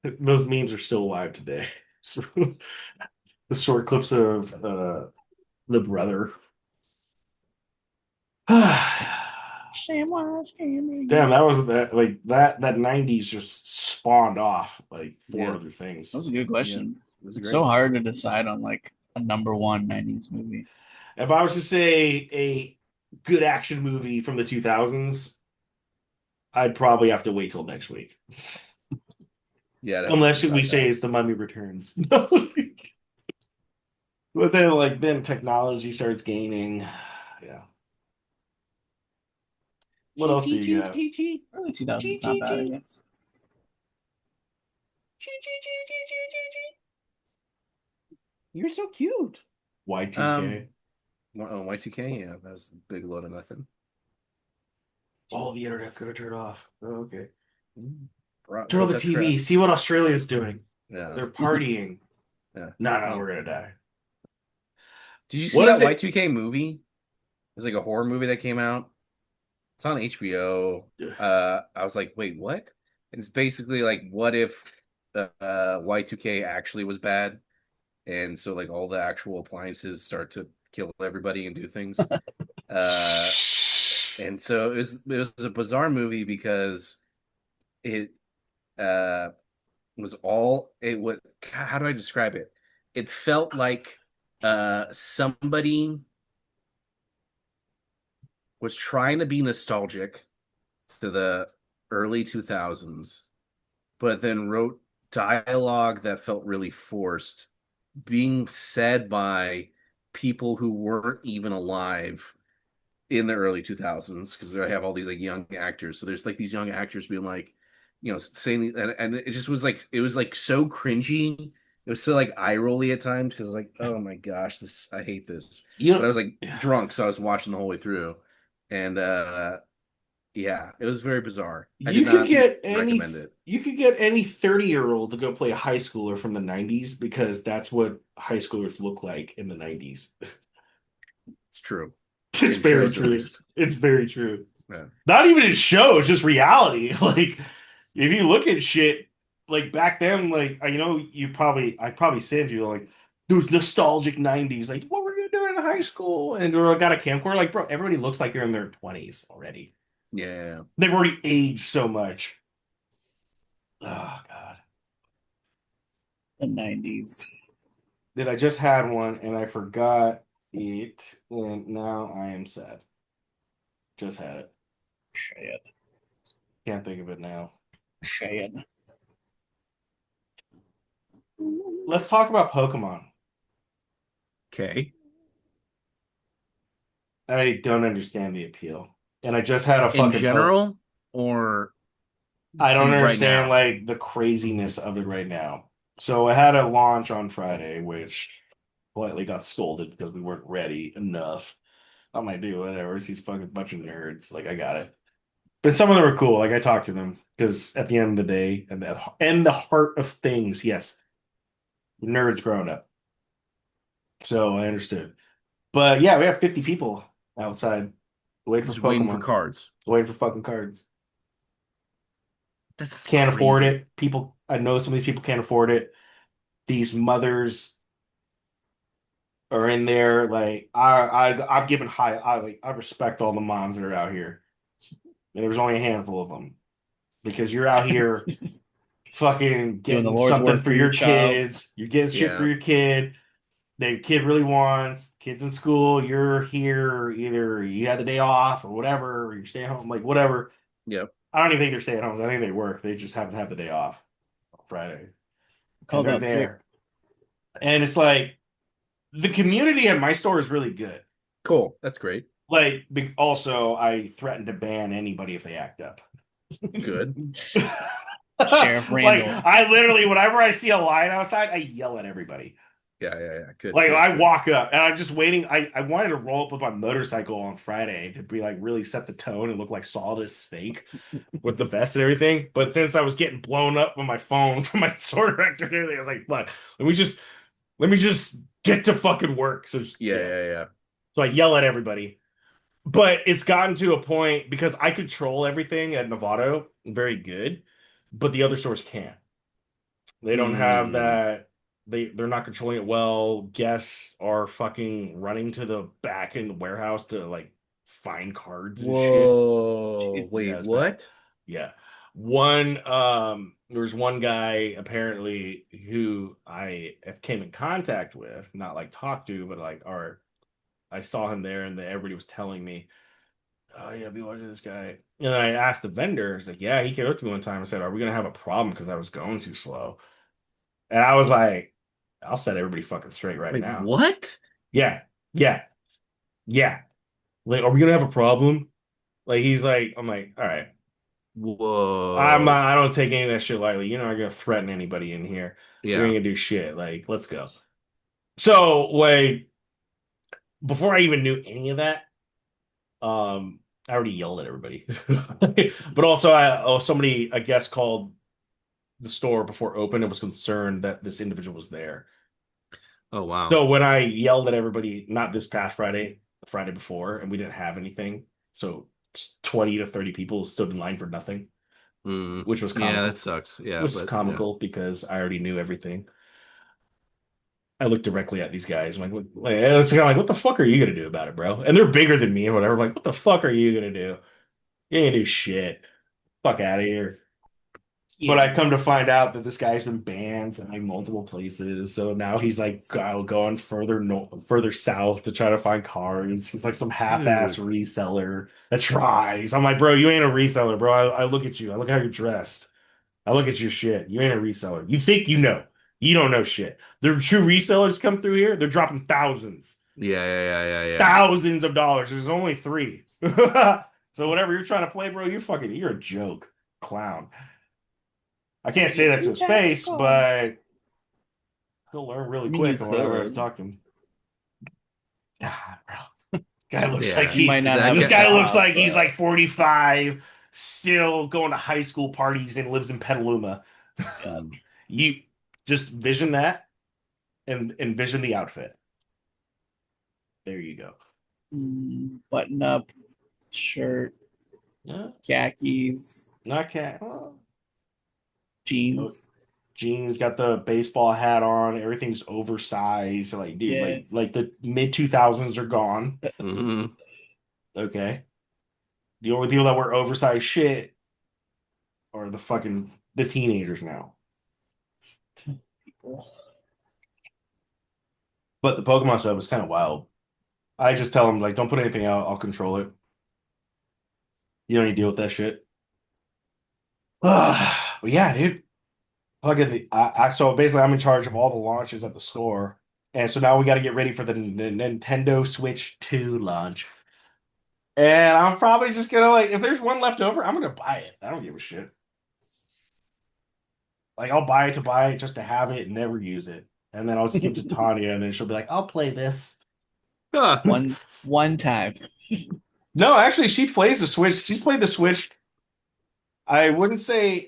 Those memes are still alive today. The short clips of the brother. Samwise Damn, Gamgee. that was that 90s just spawned off like four Yeah. other things. That was a good Yeah, question. it was It's great. so hard to decide on like a number one '90s movie. If I was to say a good action movie from the 2000s, I'd probably have to wait till next week. Yeah, I'd have to Unless think we about say that. it's The Mummy Returns. But then then technology starts gaining. Yeah. What else do Cheat, you cheat, got? cheat, cheat, Early 2000s, cheat, not cheat, bad, I cheat, guess. cheat, cheat, cheat, cheat, cheat, cheat, cheat. You're so cute. Y2K. Oh, Y2K, yeah, that's a big load of nothing. Oh, the internet's gonna turn off. Oh, okay. Turn on Brought the that TV. stress. See what Australia's doing. Yeah, They're partying. yeah. No, no, Oh. we're gonna die. Did you see What that is it? Y2K movie? It's like a horror movie that came out. It's on HBO. I was like, wait, what? It's basically like, what if Y2K actually was bad? And so like all the actual appliances start to kill everybody and do things. Uh, and so it was a bizarre movie because it uh was all it was. How do I describe it? It felt like somebody was trying to be nostalgic to the early 2000s, but then wrote dialogue that felt really forced, being said by people who weren't even alive in the early 2000s because they have all these like young actors. So there's like these young actors being like, saying, and it just was like, it was like so cringy. It was so like eye rolly at times because like, oh my gosh, I hate this. You But I know, was like drunk, so I was watching the whole way through. And yeah, it was very bizarre. I did you could not get any recommend it. you could get any 30-year-old to go play a high schooler from the 90s because that's what high schoolers look like in the 90s. It's true. It's In very shows at true. least. It's very true. Yeah. Not even in shows, just reality. Like if you look at shit like back then, like I'd probably send you like those nostalgic 90s, like what were you doing in high school? And or got a camcorder, like bro, everybody looks like they're in their 20s already. Yeah. They've already aged so much. Oh God. The '90s. Did I just had one and I forgot it and now I am sad. Just had it. Shit. Can't think of it now. Shit. Let's talk about Pokemon. Okay. I don't understand the appeal. And I just had a In fucking general, or I don't right understand now? like the craziness of it right now. So I had a launch on Friday, which politely got scolded because we weren't ready enough. I'm like, dude, whatever. It's these fucking bunch of nerds. Like, I got it. But some of them are cool. Like, I talked to them because at the end of the day, and the heart of things, yes, nerds growing up. So I understood. But yeah, we have 50 people outside waiting Just for waiting for Pokemon, cards. waiting for fucking cards. That's Can't afford crazy. it. People, I know some of these people can't afford it. These mothers are in there. Like I'm giving I respect all the moms that are out here. And there's only a handful of them because you're out here fucking Doing the getting Lord's something work for for your your child. kids. You're getting shit for Yeah. your kid. The kid really wants. Kids in school. You're here. Either you had the day off or whatever. Or you stay home. Like whatever. Yep. I don't even think they're staying home. I think they work. They just happen to have the day off on Friday, and Called they're out sick. there. And it's like the community at my store is really good. Cool. That's great. Like, also, I threaten to ban anybody if they act up. Good. Sheriff Like, Randall. I literally, whenever I see a line outside, I yell at everybody. Yeah. Good. Like, Good, I good. walk up and I'm just waiting. I wanted to roll up with my motorcycle on Friday to be like really set the tone and look like solid as snake with the vest and everything. But since I was getting blown up on my phone from my sword director and everything, I was like, look, let me just get to fucking work. So Yeah. So I yell at everybody. But it's gotten to a point because I control everything at Novato very good, but the other stores can't. They don't have Mm. that. They're not controlling it well. Guests are fucking running to the back in the warehouse to like find cards and shit. Whoa. Jeez. Yeah, Wait, it's bad. what? Yeah. There was one guy apparently who I came in contact with, not like talked to, but like, or I saw him there and everybody was telling me, oh yeah, be watching this guy. And then I asked the vendor, he's like, yeah, he came up to me one time and said, are we gonna have a problem because I was going too slow? And I was like, I'll set everybody fucking straight right Wait, now. what? Yeah, yeah, yeah. Like, are we gonna have a problem? Like he's like, I'm like, all right. Whoa. I don't take any of that shit lightly. You're not gonna threaten anybody in here. We ain't Yeah. gonna do shit. Like, let's go. So, like, before I even knew any of that, I already yelled at everybody. But also, somebody, I guess, called the store before open and was concerned that this individual was there. Oh, wow. So when I yelled at everybody, not this past Friday, the Friday before, and we didn't have anything, so 20 to 30 people stood in line for nothing, Mm. which was Yeah, that comical. sucks. Yeah, Which is but yeah. comical because I already knew everything. I looked directly at these guys. I'm like, and it's kind of like, what the fuck are you gonna do about it, bro? And they're bigger than me or whatever. I'm like, what the fuck are you gonna do? You ain't gonna do shit. Fuck out of here. But Yeah. I come to find out that this guy's been banned from like multiple places. So now he's like going further further south to try to find cards. He's like some half-ass Dude. reseller that tries. I'm like, bro, you ain't a reseller, bro. I look at you. I look how you're dressed. I look at your shit. You ain't a reseller. You think you know. You don't know shit. The true resellers come through here, they're dropping thousands. Yeah. Thousands of dollars. There's only three. So whatever you're trying to play, bro, you're a joke. Clown. I can't say that to Two his packs of face, cards. but he'll learn really I mean, you quick whenever I have to could. talk to him. God, bro. Guy looks like Yeah. You might not have a this guy looks job, like he's but like 45, still going to high school parties and lives in Petaluma. yeah. Mm. You just vision that and envision the outfit. There you go. Button up shirt, Yeah, khakis, not cat. Well, jeans. jeans, got the baseball hat on. Everything's oversized. So like, dude, like Yes. the mid 2000s are gone. Hmm. Okay, the only people that wear oversized shit are the teenagers now. People. But the Pokemon stuff is kind of wild. I just tell them like, don't put anything out. I'll control it. You don't need to deal with that shit. But yeah, dude. Fucking, so basically, I'm in charge of all the launches at the store, and so now we got to get ready for the Nintendo Switch 2 launch. And I'm probably just gonna like, if there's one left over, I'm gonna buy it. I don't give a shit. Like, I'll buy it to buy it just to have it and never use it, and then I'll just give it to Tanya, and then she'll be like, "I'll play this." Huh. One time. No, actually, she plays the Switch. She's played the Switch. I wouldn't say,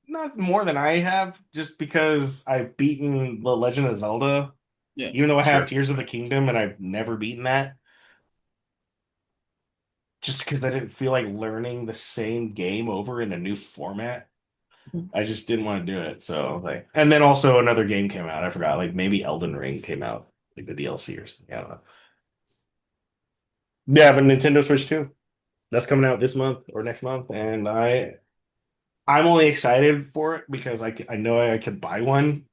not more than I have, just because I've beaten The Legend of Zelda. Yeah. Even though I have Sure. Tears of the Kingdom and I've never beaten that, just because I didn't feel like learning the same game over in a new format. I just didn't want to do it. So like, and then also another game came out. I forgot, like maybe Elden Ring came out, like the DLC or something. I don't know. Yeah, but Nintendo Switch 2. That's coming out this month or next month, and I'm only excited for it because I know I could buy one.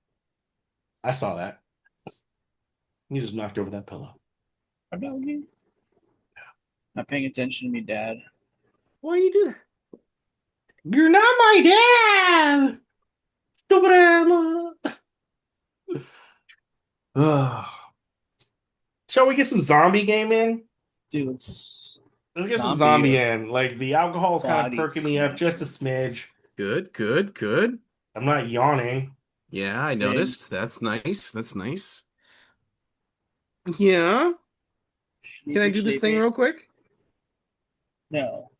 I saw that. You just knocked over that pillow. About you? Not paying attention to me, Dad. Why do you do that? You're not my dad. Stupid Emma. Ugh. Shall we get some zombie game in? Dude, let's Let's get some zombie zombie or in. Like the alcohol is kind of body perking me up just a snatchers. smidge. Good. I'm not yawning. Yeah, I noticed. Saves. That's nice. That's nice. Yeah. Can I Sneaker do this thing sleepy. real quick? No.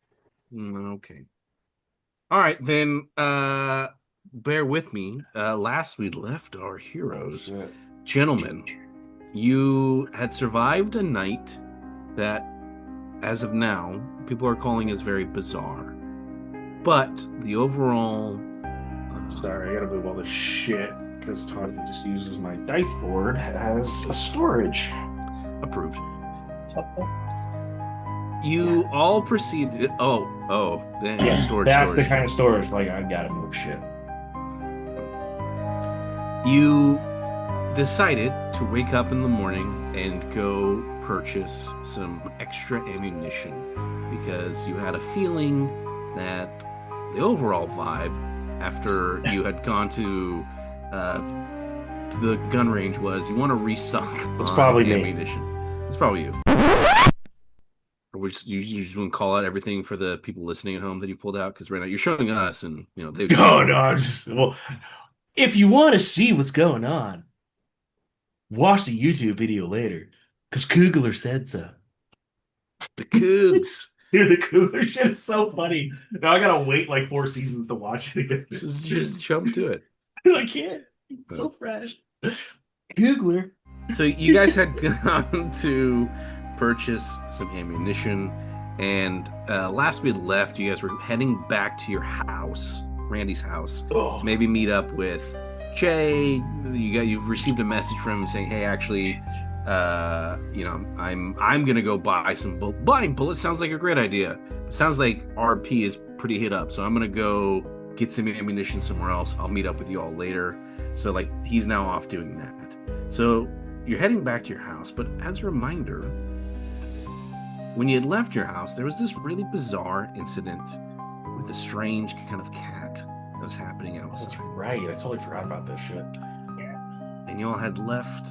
Okay. All right, then bear with me. Last we left our Oh, heroes, shit. gentlemen, You had survived a night that, as of now, people are calling as very bizarre. But the overall Sorry, I gotta move all this shit because Tony just uses my dice board as a storage. approved. It's helpful. You all proceeded. Oh, then Yeah, storage. that's the kind of storage. Like, I gotta move shit. You decided to wake up in the morning and go purchase some extra ammunition because you had a feeling that the overall vibe after you had gone to the gun range was you want to restock It's on probably me. ammunition. It's probably you. Or you just want to call out everything for the people listening at home that you pulled out because right now you're showing us and they. Oh no, I'm just well. If you want to see what's going on, watch the YouTube video later, because Kugler said so. The Cougs. Dude, the Kugler shit is so funny. Now I gotta wait like 4 seasons to watch it again. Just jump to it. I can't. It's so fresh. Kugler. So you guys had gone to purchase some ammunition, and last we had left, you guys were heading back to your house, Randy's house. Oh, Maybe meet up with Jay. You've received a message from him saying, "Hey, actually, I'm gonna go buy some buying bullets. Sounds like a great idea. It sounds like RP is pretty hit up, so I'm gonna go get some ammunition somewhere else. I'll meet up with you all later." So like he's now off doing that. So you're heading back to your house, but as a reminder, when you had left your house, there was this really bizarre incident with a strange kind of cat that was happening outside. that's right. I totally forgot about this shit. And you all had left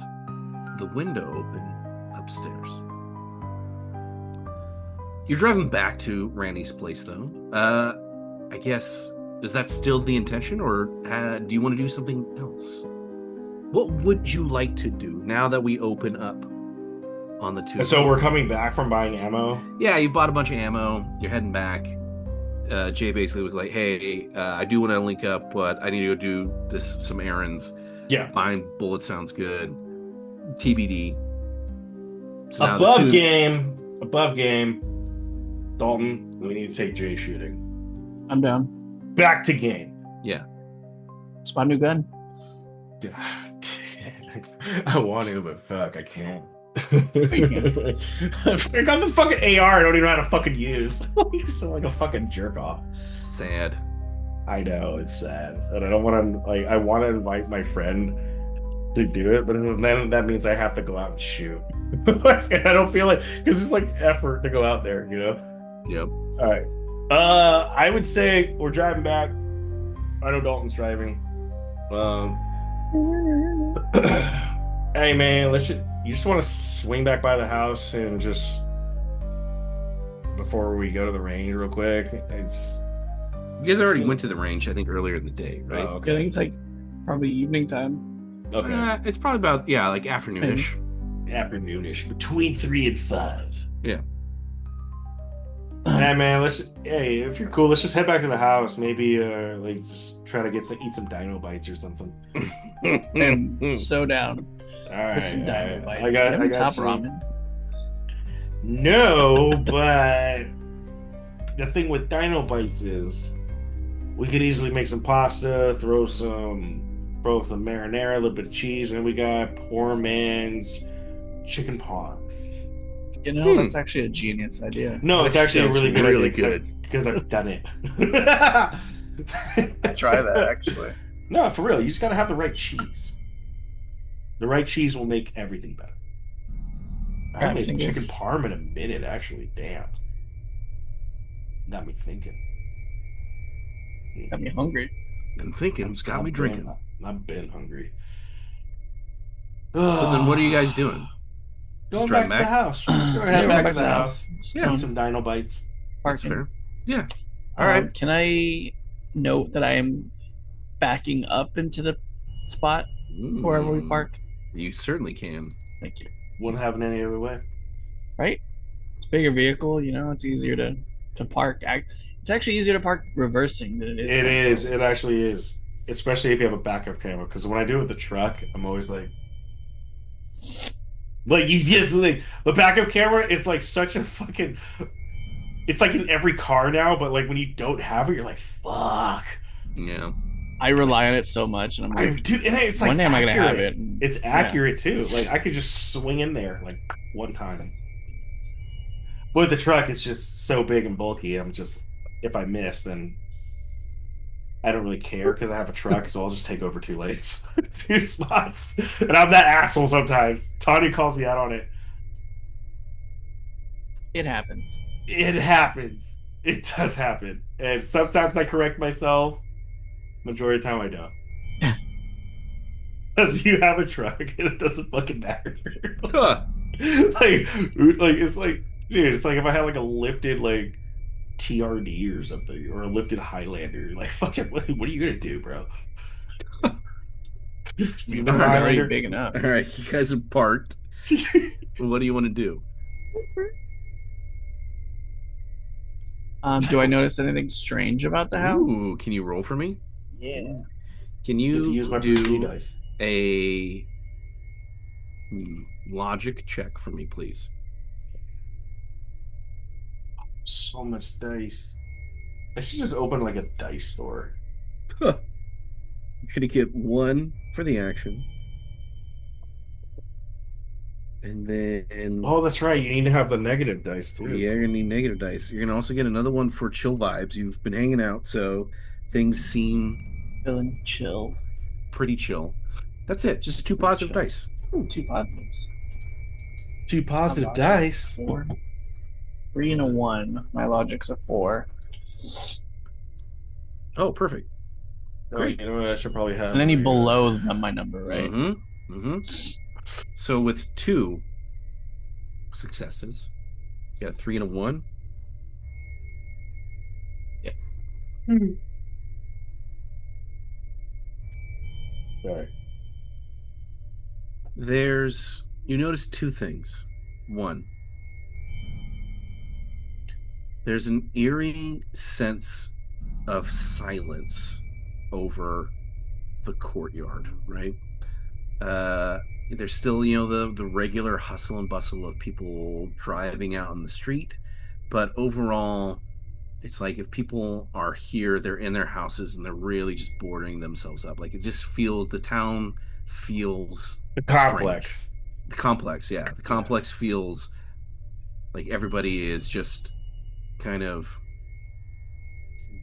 the window open upstairs. You're driving back to Randy's place, though. I guess, is that still the intention, or do you want to do something else? What would you like to do now that we open up on the two? So we're coming back from buying ammo. Yeah, you bought a bunch of ammo. You're heading back. Jay basically was like, "Hey, I do want to link up, but I need to go do some errands. Yeah. Buying bullets sounds good. TBD." So now Above the two- game. Above game. Dalton, we need to take Jay shooting. I'm down. Back to game. Yeah. It's my new gun. I want to, but fuck, I can't. You I got the fucking AR I don't even know how to fucking use. So like a fucking jerk off. Sad. I know, it's sad. And I don't want to, like, I want to invite my friend to do it, but then that means I have to go out and shoot. And I don't feel like, because it's like effort to go out there, you know? Yep. All right. I would say we're driving back. I know Dalton's driving. Hey man, you just want to swing back by the house and just before we go to the range real quick. You guys already went to the range, I think, earlier in the day, right? Oh, I okay. think it's like probably evening time. Okay. It's probably about, like afternoonish. Afternoonish, between 3 and 5. Yeah. Hey man, hey, if you're cool, let's just head back to the house. Maybe like just try to eat some dino bites or something. I'm so down All right. for some dino bites. I got Have top some- ramen. No, but the thing with dino bites is we could easily make some pasta, throw some marinara, a little bit of cheese, and we got poor man's chicken parm. You know, that's actually a genius idea. No, it's actually a Sounds really good really idea good. because I've done it. Try that actually. No, for real, you just gotta have the right cheese. The right cheese will make everything better. I haven't made Craftsingers. chicken parm in a minute, actually. Damn. Got me thinking. Got me hungry. And thinking, it's got me drinking. I've been hungry. So then what are you guys doing? Going driving back to the back? house. Just gonna Yeah, head we're back to the house. Yeah. Eat some dino bites. That's Parking. fair. Yeah. All right. Can I note that I am backing up into the spot wherever we park? You certainly can. Thank you. Wouldn't happen any other way. Right? It's a bigger vehicle, you know, it's easier to park. It's actually easier to park reversing than it is. It is. It actually is. Especially if you have a backup camera. Because when I do it with the truck, I'm always like, Like you just like the backup camera is like such a fucking. It's like in every car now, but like when you don't have it, you're like, fuck. Yeah. I rely on it so much, and I'm I like, dude, and it's one like day am I gonna have accurate. it? And, It's yeah, accurate too. Like I could just swing in there like one time. But with the truck, it's just so big and bulky. I'm just if I miss, then I don't really care because I have a truck, so I'll just take over two lanes, two spots. And I'm that asshole sometimes. Tony calls me out on it. it happens. It happens. It does happen. And sometimes I correct myself. Majority of the time I don't. Because you have a truck and it doesn't fucking matter. Huh. like it's like dude, it's like if I had like a lifted like TRD or something, or a lifted Highlander, like fucking what are you gonna do, bro? You It's know, already Highlander. big enough. All right, you guys are parked. What do you want to do? Do I notice anything strange about the house? Ooh, can you roll for me? Yeah. Can Get to use you my Bruce Lee do dice. a logic check for me, please? So much dice. I should just open like a dice store. Huh. You're gonna get one for the action, and then Oh, that's right. You need to have the negative dice too. yeah, you're gonna need negative dice. You're gonna also get another one for chill vibes. You've been hanging out, so things seem Feeling chill. pretty chill. That's it. Just two positive Chill. dice. Ooh, two positives. Two positive My logic's dice. a 4. 3 and a 1. My logic's a 4. Oh, perfect. Great. You know what? I should probably have. And then you below my number, right? Mm-hmm. Mm-hmm. So with two successes, you got 3 and a 1. Yes. Sorry. You notice two things. One, there's an eerie sense of silence over the courtyard, right? Uh, there's still, the regular hustle and bustle of people driving out on the street, but overall, it's like if people are here, they're in their houses and they're really just boarding themselves up. Like the town feels The strange. complex. The complex, yeah. The complex feels like everybody is just kind of,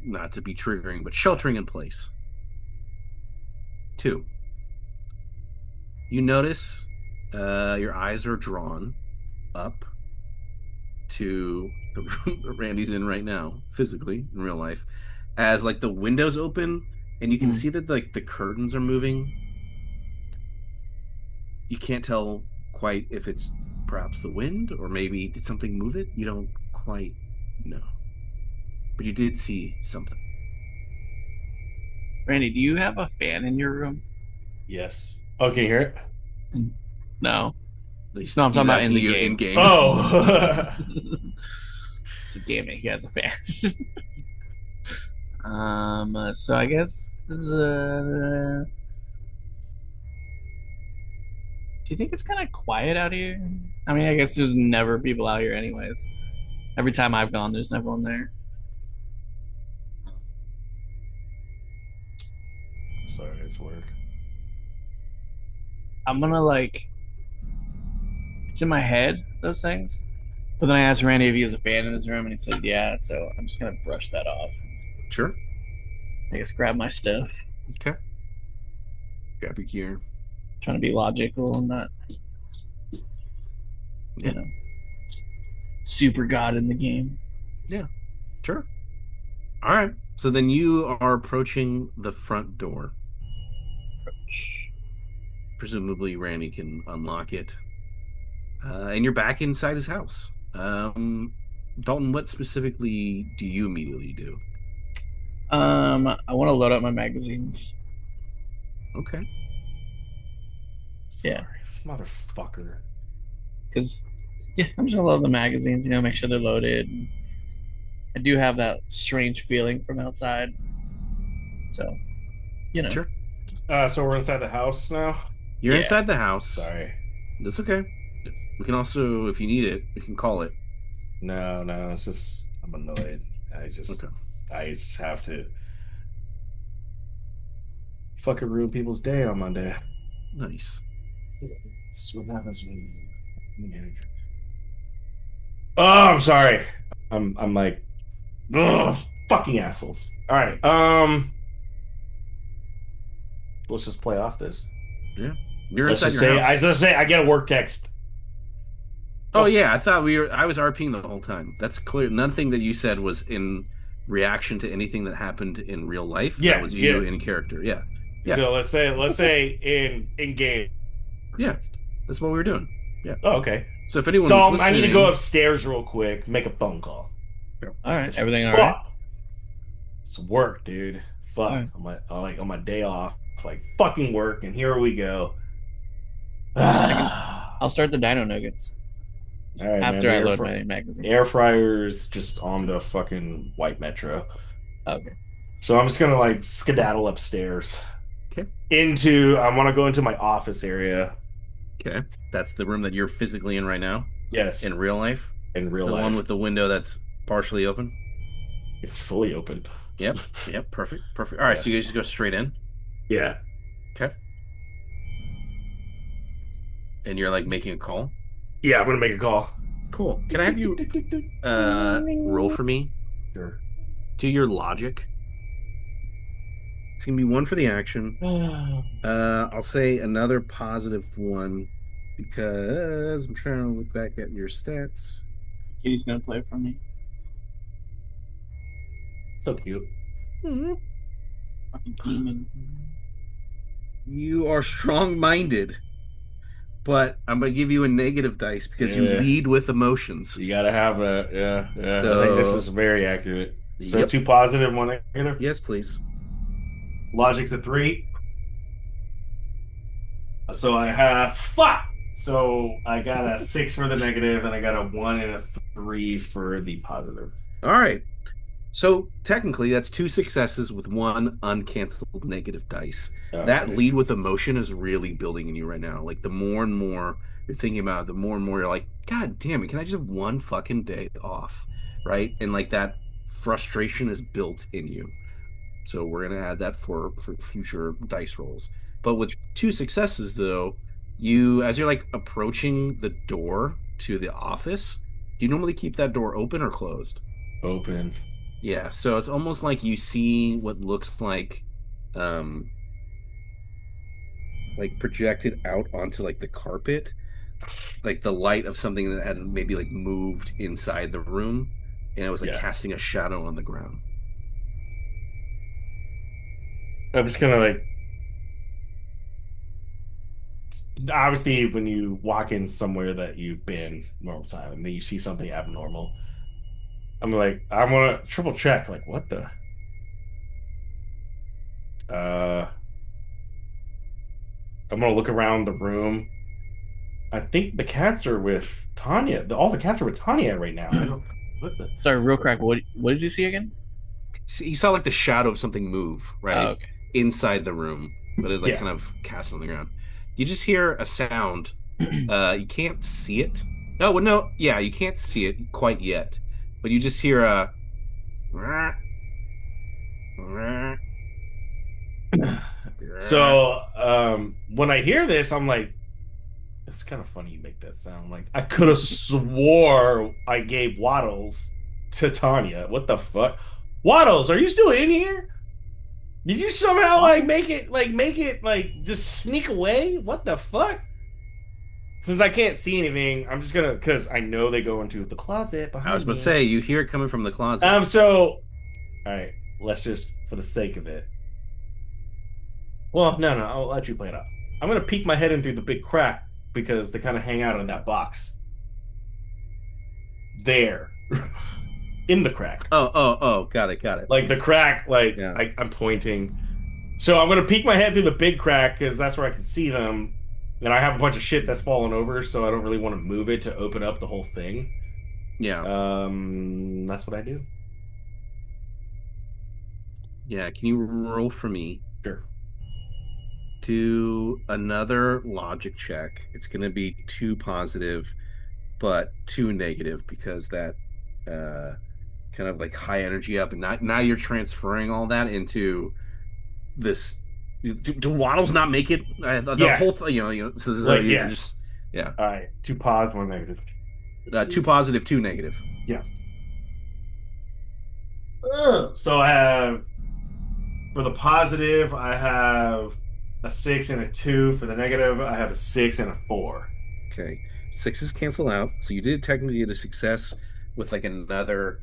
not to be triggering, but sheltering in place. Two, you notice your eyes are drawn up to the room that Randy's in right now, physically, in real life, as like the windows open and you can see that like the curtains are moving. You can't tell quite if it's perhaps the wind or maybe did something move it. You don't quite know. But you did see something. Randy, do you have a fan in your room? Yes. Oh, can you hear it? No. At least No, I'm he's talking about in asking the you game. in game. Oh. So damn it, he has a fan. So I guess this is do you think it's kind of quiet out here? I mean, I guess there's never people out here anyways. Every time I've gone, there's never one there. Sorry, it's work. I'm gonna like it's in my head, those things. But then I asked Randy if he has a fan in his room and he said yeah, so I'm just gonna brush that off. Sure. I guess grab my stuff. Okay. Grab your gear. Trying to be logical and not Yeah. Super god in the game. Yeah. Sure. All right. So then you are approaching the front door. Presumably Randy can unlock it. And you're back inside his house. Dalton, what specifically do you immediately do? I want to load up my magazines. Okay. Yeah. Sorry, motherfucker. Because yeah, I'm just gonna load the magazines, make sure they're loaded. I do have that strange feeling from outside. So, Sure. So we're inside the house now. You're Yeah. inside the house. Sorry. That's okay. We can also, if you need it, we can call it. No, no, it's just I'm annoyed. I just Okay. I just have to fucking ruin people's day on Monday. Nice. This is what happens when manager. Oh, I'm sorry. I'm like, ugh, fucking assholes. All right. Let's just play off this. Yeah. You're Let's inside just your say house. I get a work text. Oh Oh, yeah, I was RPing the whole time. That's clear. Nothing that you said was in reaction to anything that happened in real life. That yeah, was yeah. you in character. Yeah. Yeah. So let's say in game work Yeah. text. That's what we were doing. Yeah. Oh, okay. So if anyone was Dalton, I need to go listening, upstairs real quick, make a phone call. All right, It's everything all right? fuck. It's work, dude. All Fuck. right. On my day off, like fucking work, and here we go. I can. All I'll start the Dino Nuggets right, man. after The I load my air magazines. fryer's just on the fucking white metro. Okay. So I'm just gonna like skedaddle upstairs okay. I want to go into my office area. Okay. That's the room that you're physically in right now Yes, in real life. in real The one life. with the window that's partially open. It's fully open. Yep. Yep. Perfect. Perfect. All right. Yeah. So you guys just go straight in. Yeah. Okay. And you're like making a call. Yeah, I'm gonna make a call. Cool. Can I have you roll for me? Sure. Do your logic. It's gonna be one for the action. I'll say another positive one because I'm trying to look back at your stats. Kitty's gonna play for me. So cute. Fucking demon. You are strong-minded, but I'm gonna give you a negative dice because you Yeah. lead with emotions. You gotta have a yeah, yeah. I think this So, is very accurate. So yep. two positive, one negative. Yes, please. Logic's a 3. So I have fuck. So I got a 6 for the negative, and I got a 1 and a 3 for the positive. All right. So technically, that's two successes with one uncanceled negative dice. That Okay. lead with emotion is really building in you right now. Like the more and more you're thinking about it, the more and more you're like, God damn it, can I just have one fucking day off? Right? And like that frustration is built in you. So we're gonna add that for future dice rolls. But with two successes though, you as you're like approaching the door to the office, do you normally keep that door open or closed? Open. Yeah, so it's almost like you see what looks um like projected out onto like the carpet, like the light of something that had maybe like moved inside the room and it was like Yeah. casting a shadow on the ground. I'm just gonna like obviously when you walk in somewhere that you've been normal time and then you see something abnormal, I'm like, I want to triple check. Like, what the? Uh, I'm gonna look around the room. I think the cats are with Tanya. All the cats are with Tanya right now. I don't. What the? Sorry, real crack. What does he see again? He saw like the shadow of something move, Oh, right? okay. Inside the room, but it like Yeah. kind of cast on the ground. You just hear a sound. You can't see it. Oh, well, no, yeah, you can't see it quite yet, but you just hear a So, when I hear this, I'm like, it's kind of funny you make that sound. Like, I could have swore I gave Waddles to Tanya. What the fuck? Waddles, are you still in here? Did you somehow like make it like just sneak away? What the fuck? Since I can't see anything, I'm just gonna because I know they go into the closet I was behind about to me. say you hear it coming from the closet. So all right, let's just for the sake of it. Well, no, I'll let you play it out. I'm gonna peek my head in through the big crack because they kind of hang out in that box. There. In the crack. Oh, got it. Like the crack, like Yeah. I'm pointing. So I'm gonna peek my head through the big crack because that's where I can see them. And I have a bunch of shit that's fallen over, so I don't really want to move it to open up the whole thing. Yeah, That's what I do. yeah. Can you roll for me? Sure. Do another logic check. It's going to be two positive. but two negative because that uh kind of like high energy up, and now you're transferring all that into this. Do waddles not make it? The Yeah, whole thing, so you're yeah. just yeah. All right, two positive, one negative. Two positive, two negative. Yeah. So I have for the positive, I have a 6 and a 2. For the negative, I have a 6 and a 4. Okay, sixes cancel out, so you did technically get a success with like another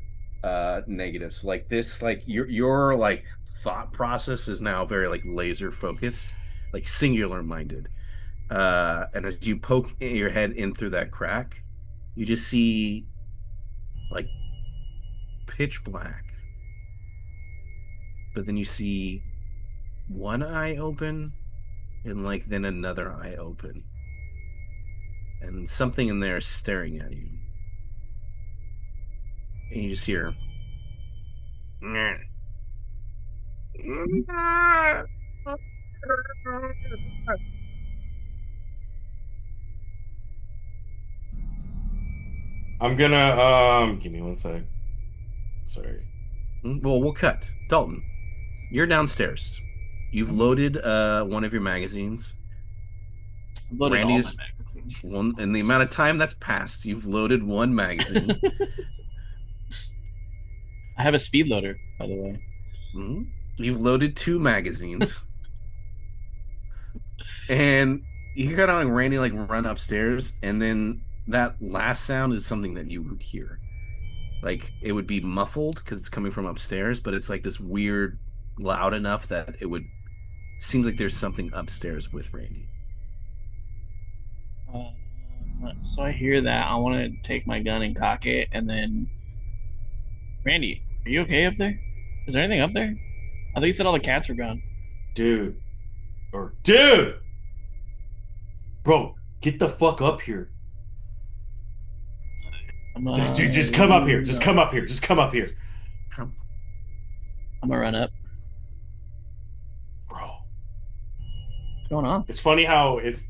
negative. So like this, like your like thought process is now very like laser focused, like singular minded. And as you poke your head in through that crack, you just see like pitch black, but then you see one eye open and like then another eye open, and something in there is staring at you, and you just hear. I'm gonna give me one sec. Sorry. Well, we'll cut. Dalton, you're downstairs. You've loaded one of your magazines. I've loaded Randy all my is magazines. one in the amount of time that's passed. You've loaded one magazine. I have a speed loader, by the way. Mhm. You've loaded two magazines, and you kind of like Randy like run upstairs, and then that last sound is something that you would hear. Like it would be muffled because it's coming from upstairs, but it's like this weird, loud enough that it would seems like there's something upstairs with Randy. Uh, so I hear that. I want to take my gun and cock it, and then Randy, are you okay up there? Is there anything up there? I thought you said all the cats were gone. Dude. Or dude! Bro, get the fuck up here. I'm Dude, just come up here. Just come up here. Just come up here. I'm gonna run up. Bro. What's going on? It's funny how it's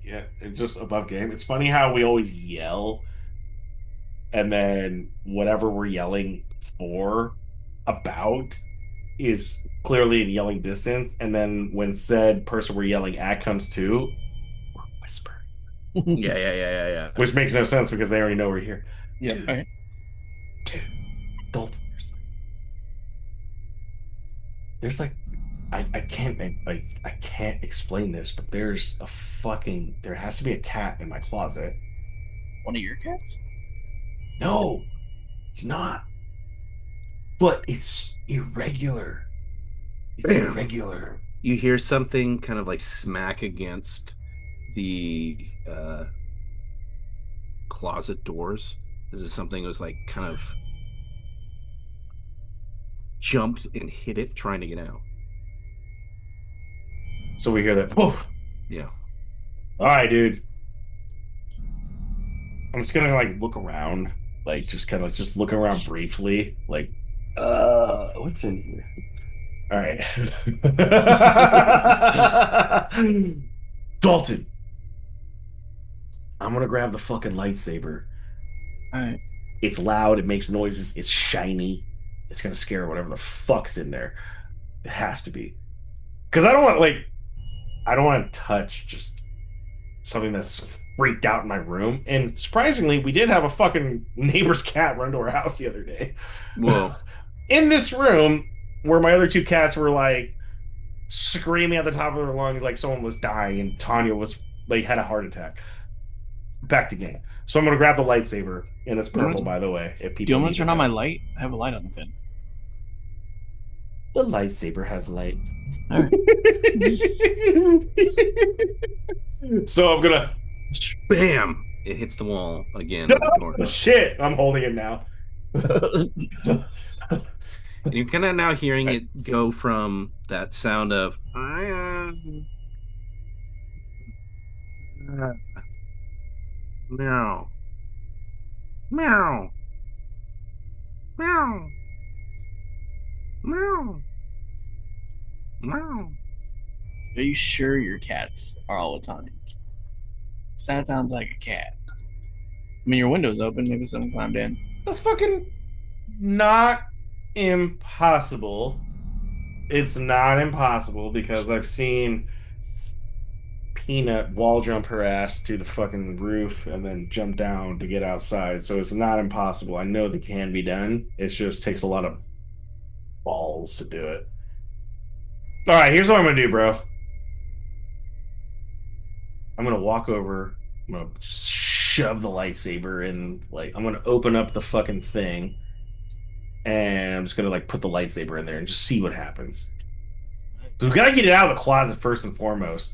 just above game. It's funny how we always yell and then whatever we're yelling for about is clearly in yelling distance. And then when said person we're yelling at comes to, we're whispering. Yeah. Which makes no sense because they already know we're here. Yeah. Dude, All right. dude, Dalton, there's like I can't I can't explain this, but there's a fucking there has to be a cat in my closet. One of your cats? No, it's not. But it's irregular. It's Bam. irregular. You hear something kind of like smack against the closet doors. This is something that was like kind of jumped and hit it trying to get out. So we hear that. Oh, Yeah. all right, dude. I'm just gonna like look around, like just kind of just look around briefly, like what's in here? All right. Dalton, I'm gonna grab the fucking lightsaber. All right. It's loud, it makes noises, it's shiny. It's gonna scare whatever the fuck's in there. It has to be. Because I don't want to touch just something that's freaked out in my room. And surprisingly, we did have a fucking neighbor's cat run to our house the other day. Well, In this room where my other two cats were like screaming at the top of their lungs like someone was dying and Tanya was like had a heart attack. Back to game. So I'm gonna grab the lightsaber, and it's purple, by the way. If Do you people want me need to turn know. on my light? I have a light on the bed. The lightsaber has light. All right. So I'm gonna. bam! It hits the wall again with the door. Oh, shit! I'm holding it now. And you're kind of now hearing it go from that sound of meow, meow, meow, meow, meow. Are you sure your cats are all the time? 'Cause that sounds like a cat. I mean, your window's open. Maybe someone climbed in. That's fucking not impossible. It's not impossible because I've seen Peanut wall jump her ass to the fucking roof and then jump down to get outside. So it's not impossible. I know that can be done. It just takes a lot of balls to do it. All right, here's what I'm gonna do, bro. I'm gonna walk over. I'm gonna shove the lightsaber in. Like, I'm gonna open up the fucking thing, and I'm just gonna like put the lightsaber in there and just see what happens. So we gotta get it out of the closet first and foremost.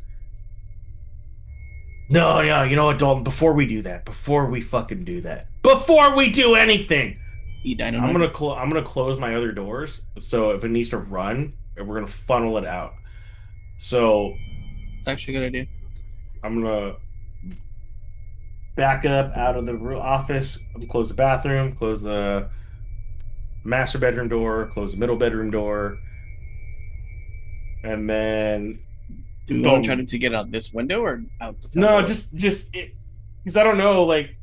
No, no, you know what, Dalton? Before we do that, before we fucking do that, before we do anything, Eat dino I'm nuggets. gonna close my other doors. So if it needs to run, we're gonna funnel it out. So It's actually a good idea. I'm gonna back up out of the office, close the bathroom, close the master bedroom door, close the middle bedroom door, and then Do we want to try to get out this window or out the front no, door? just because I don't know, like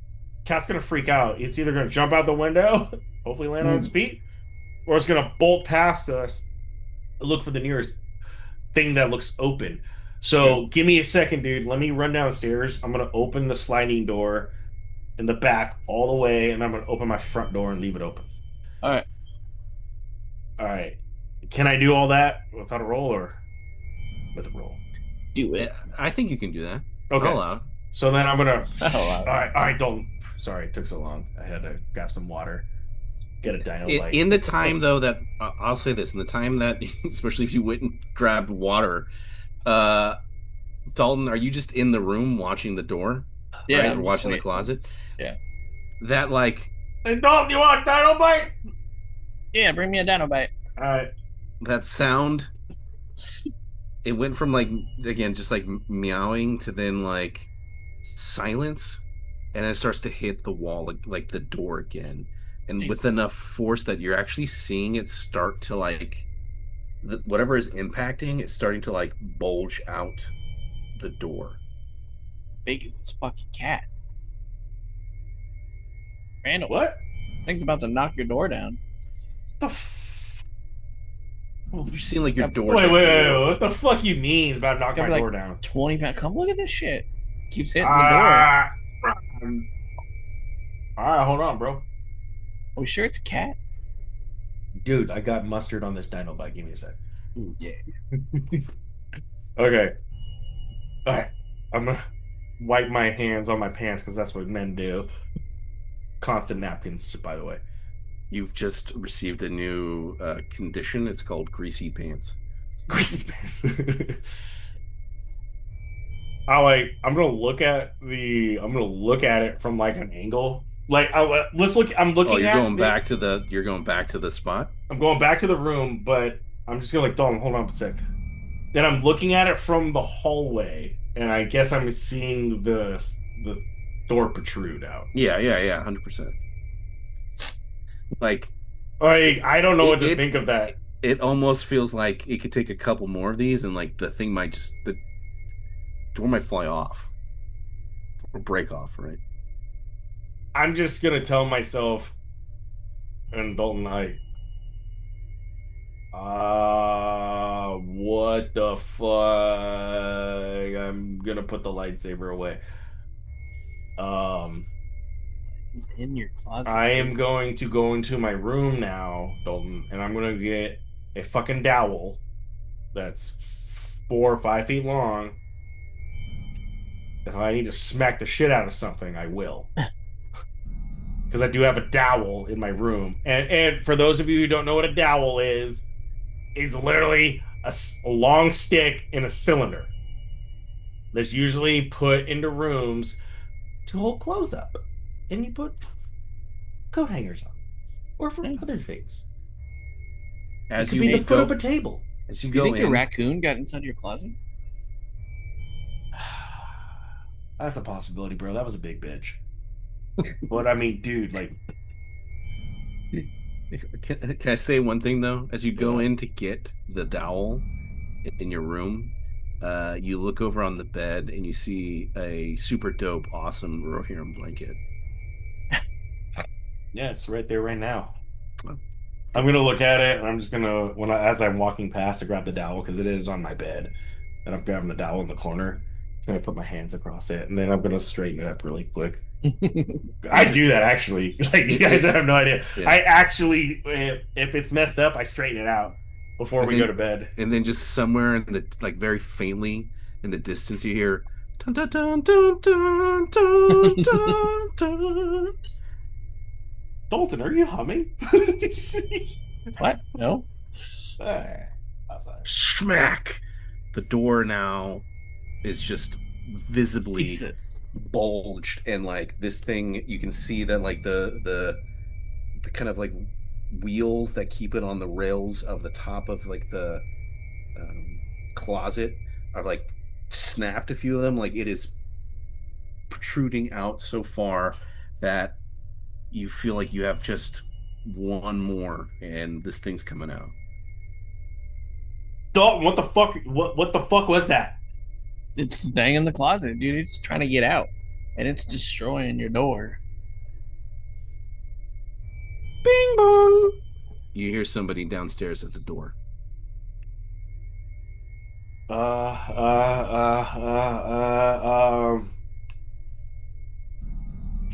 Cat's gonna freak out. It's either gonna jump out the window, hopefully land on its feet, or it's gonna bolt past us, look for the nearest thing that looks open. So give me a second, dude. Let me run downstairs. I'm gonna open the sliding door in the back all the way, and I'm gonna open my front door and leave it open. All right. All right. Can I do all that without a roll or with a roll? Do it. I think you can do that. Okay. I'll allow it. So then I'm gonna. Oh, wow. I don't. Sorry, it took so long. I had to grab some water, get a dino light. In the time though that I'll say this, in the time that especially if you went and grabbed water, uh Dalton, are you just in the room watching the door? Yeah, Right? I'm Or just watching the waiting. closet? Yeah. That like Hey, Dalton, you want a dino bite? Yeah, bring me a dino bite. All right. that sound, it went from like again just like meowing to then like silence, and then it starts to hit the wall like the door again, and with Jesus. enough force that you're actually seeing it start to like whatever is impacting it's starting to like bulge out the door. Big as this fucking cat. Randall, What? this thing's about to knock your door down. The f- You're seeing like your Wait, door. wait. What the fuck you mean about knocking Gotta my be door like down? 20 pounds. Come look at this shit. Keeps hitting the door. Ah. All right, hold on, bro. Are we sure it's a cat? Dude, I got mustard on this dino bite. Give me a sec. Yeah. Okay. All right. I'm gonna wipe my hands on my pants because that's what men do. Constant napkins, by the way. You've just received a new condition. It's called greasy pants. Greasy pants. I'm gonna look at it from like an angle. Like let's look. I'm looking Oh, you're at going the- back to the you're going back to the spot. I'm going back to the room, but I'm just gonna like, Dalton, hold on a sec. Then I'm looking at it from the hallway, and I guess I'm seeing the door protrude out. Yeah, 100%. Like I don't know what to It- think of that. it almost feels like it could take a couple more of these, and like the thing might just the door might fly off or break off, right? I'm just gonna tell myself, and Dalton, what the fuck? I'm gonna put the lightsaber away. He's in your closet. I am going to go into my room now, Dalton, and I'm gonna get a fucking dowel that's 4 or 5 feet long. If I need to smack the shit out of something, I will. Because I do have a dowel in my room. And for those of you who don't know what a dowel is, it's literally a long stick in a cylinder that's usually put into rooms to hold clothes up. And you put coat hangers on. Or for other things. It As could you be the foot go, of a table. as you Do you go think your in, raccoon got inside your closet? That's a possibility, bro. That was a big bitch. But I mean, dude, like, can I say one thing though? As you go Yeah. in to get the dowel in your room, you look over on the bed and you see a super dope, awesome Rohirrim blanket. Yeah, it's right there right now. Oh, I'm okay. gonna look at it, and I'm just gonna as I'm walking past, I grab the dowel because it is on my bed, and I'm grabbing the dowel in the corner. Just gonna put my hands across it, and then I'm gonna straighten it up really quick. You I just do that actually. Like you guys it have no idea. yeah. I actually, if it's messed up, I straighten it out before And we go then to bed. just somewhere in the like very faintly in the distance you hear dun dun dun dun dun dun dun dun. Dalton, are you humming? What? No. Ah, outside. Smack. The door now is just visibly Pieces. bulged, and like this thing you can see that like the kind of like wheels that keep it on the rails of the top of like the um, closet are like snapped, a few of them, like it is protruding out so far that you feel like you have just one more and this thing's coming out. Dalton, what the fuck? What the fuck was that? It's the thing in the closet, dude. It's trying to get out, and it's destroying your door. Bing bong. You hear somebody downstairs at the door. Um,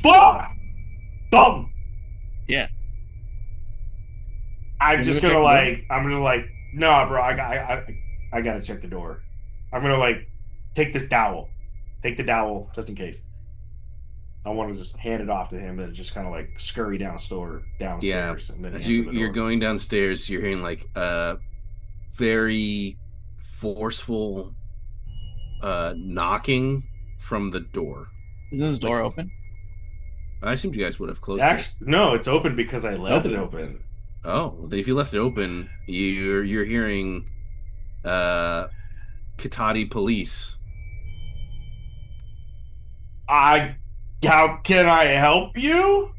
fuck! Dalton! Yeah. I'm You want me just to go check gonna the door? I'm gonna no, bro, I gotta check the door. I'm gonna take this dowel. Take the dowel just in case. I want to just hand it off to him and just kind of scurry Yeah, downstairs and then as answer the you're door. going downstairs, you're hearing like a very forceful knocking from the door. Is this door Like open? I assumed you guys would have closed it. Actually, no, it's open because I It's left it open. open. Oh, then if you left it open, you're hearing uh Katati police. I, how can I help you?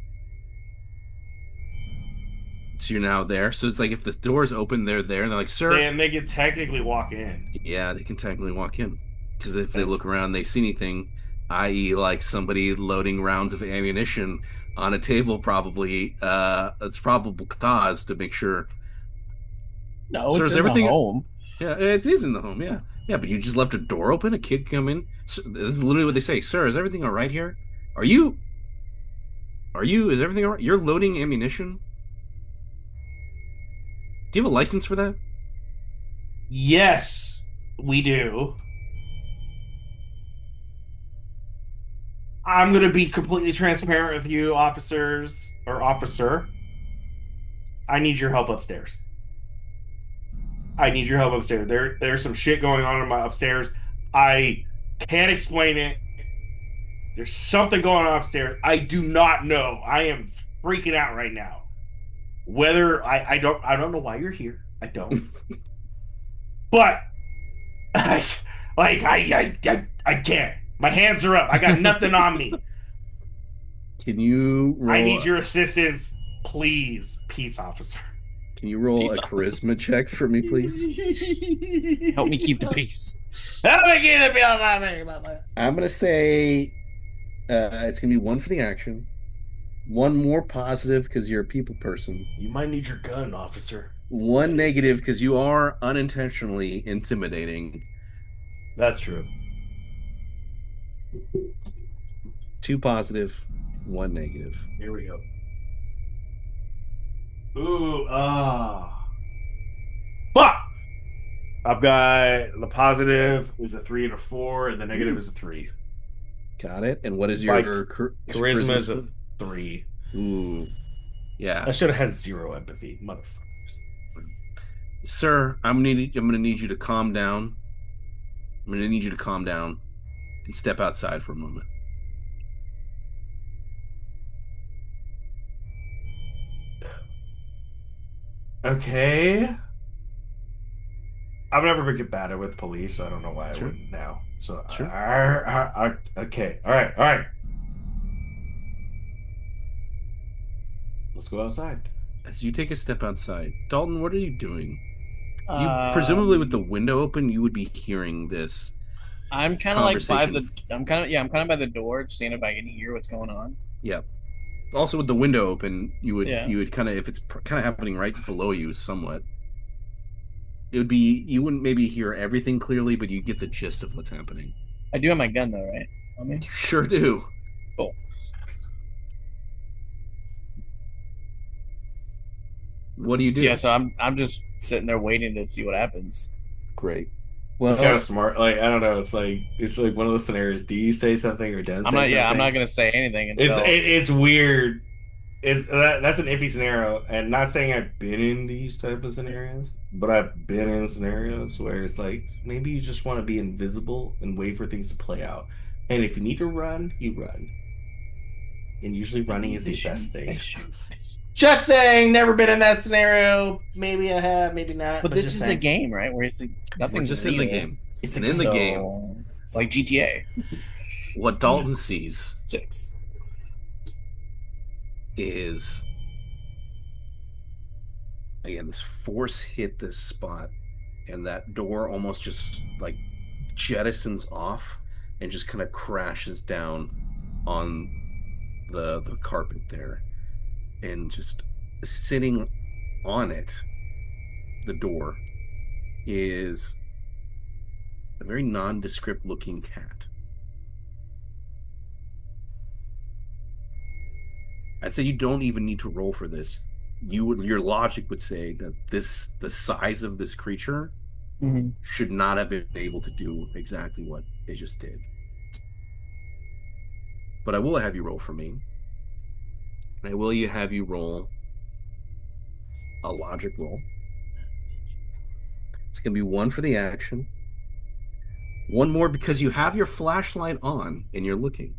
So you're now there. So it's like if the door's open, they're there, and they're like, "Sir." Then they can technically walk in. Yeah, they can technically walk in because if they That's look around, they see anything, i.e., like somebody loading rounds of ammunition on a table, probably. It's probable cause to make sure. No, Sir, it's is in the everything? home. Yeah, it is in the home. Yeah, yeah, but you just left a door open. A kid come in. So, this is literally what they say. Sir, is everything all right here? Are you? Are you? Is everything all right? You're loading ammunition. Do you have a license for that? yes, we do. I'm gonna be completely transparent with you, officers or officer. I need your help upstairs. I need your help upstairs. There's some shit going on in my upstairs. I can't explain it. There's something going on upstairs. I do not know. I am freaking out right now. Whether I don't know why you're here. I don't. But I I can't. My hands are up. I got nothing on me. Can you I roll? need your assistance, please, peace officer. Can you roll Peace a officer. charisma check for me, please? Help me keep the peace. Help me get it. I'm gonna say it's gonna be one for the action, one more positive because you're a people person, You might need your gun, officer. one negative because you are unintentionally intimidating. That's true. Two positive, one negative. Here we go. Ooh, fuck! I've got the positive is a 3 and a 4, and the negative is a 3. Got it. And what is Like, your charisma is a score? 3. Ooh, yeah, I should have had 0 empathy, motherfuckers. sir. I'm gonna need you to calm down. I'm gonna need you to calm down and step outside for a moment. Okay. I've never been combative with police, so I don't know why I Sure, wouldn't now. So, sure. okay. All right, all right. Let's go outside. As you take a step outside, Dalton, what are you doing? You presumably with the Um, window open, you would be hearing this I'm kind of like by conversation. the. I'm kind of by the door, just seeing if I can hear what's going on. Yep. Also, with the window open, Yeah. you would kind of, if it's kind of happening right below you, somewhat, it would be, you wouldn't maybe hear everything clearly, but you get the gist of what's happening. I do have my gun though, right? On me? You sure do. Cool. What do you So yeah, do? so I'm just sitting there waiting to see what happens. Great. It's kind of Well, smart. Like I don't know. It's like one of those scenarios. Do you say something or don't say I'm not something? gonna say anything It's until it's weird. That's an iffy scenario, and not saying I've been in these type of scenarios, but I've been in scenarios where it's like maybe you just want to be invisible and wait for things to play out. And if you need to run, you run. And usually I running need is to the best shoot. I thing. shoot. Just saying, never been in that scenario. Maybe I have, maybe not. But But this just is a saying, game, right? Where it's like we're nothing's just in the real. game. it's And in the game, So it's like GTA what Dalton sees 6. is, again, this force hit this spot, and that door almost just like jettisons off and just kind of crashes down on the carpet there, and just sitting on it, the door, is a very nondescript looking cat. I'd say you don't even need to roll for this. Your logic would say that the size of this creature Mm-hmm. should not have been able to do exactly what it just did. But I will have you roll for me. I will you have you roll a logic roll. It's going to be one for the action, one more because you have your flashlight on and you're looking.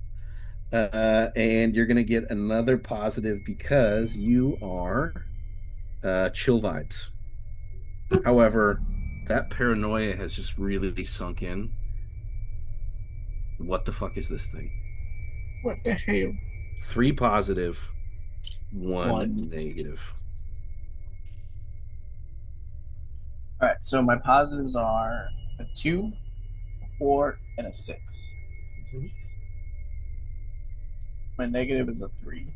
And you're going to get another positive because you are chill vibes. However, that paranoia has just really sunk in. What the fuck is this thing? What the hell? Three positive, one One. negative. All right. So my positives are a 2, a 4, and a 6. My negative is a 3.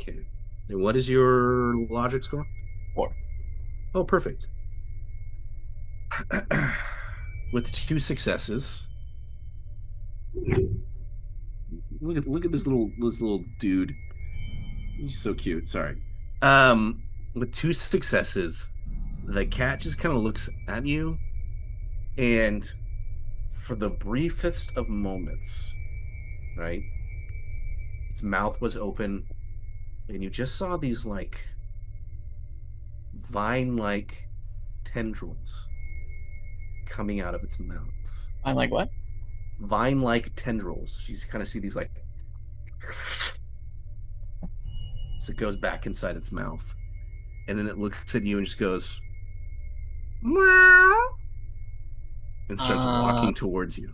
Okay. And what is your logic score? 4. Oh, perfect. With two successes. Look at this little dude. He's so cute. Sorry. With two successes, the cat just kind of looks at you, and for the briefest of moments, right? Its mouth was open, and you just saw these like vine-like tendrils coming out of its mouth. I'm like, what? Vine-like tendrils. You just kind of see these like so it goes back inside its mouth. And then it looks at you and just goes meow and starts Uh, walking towards you.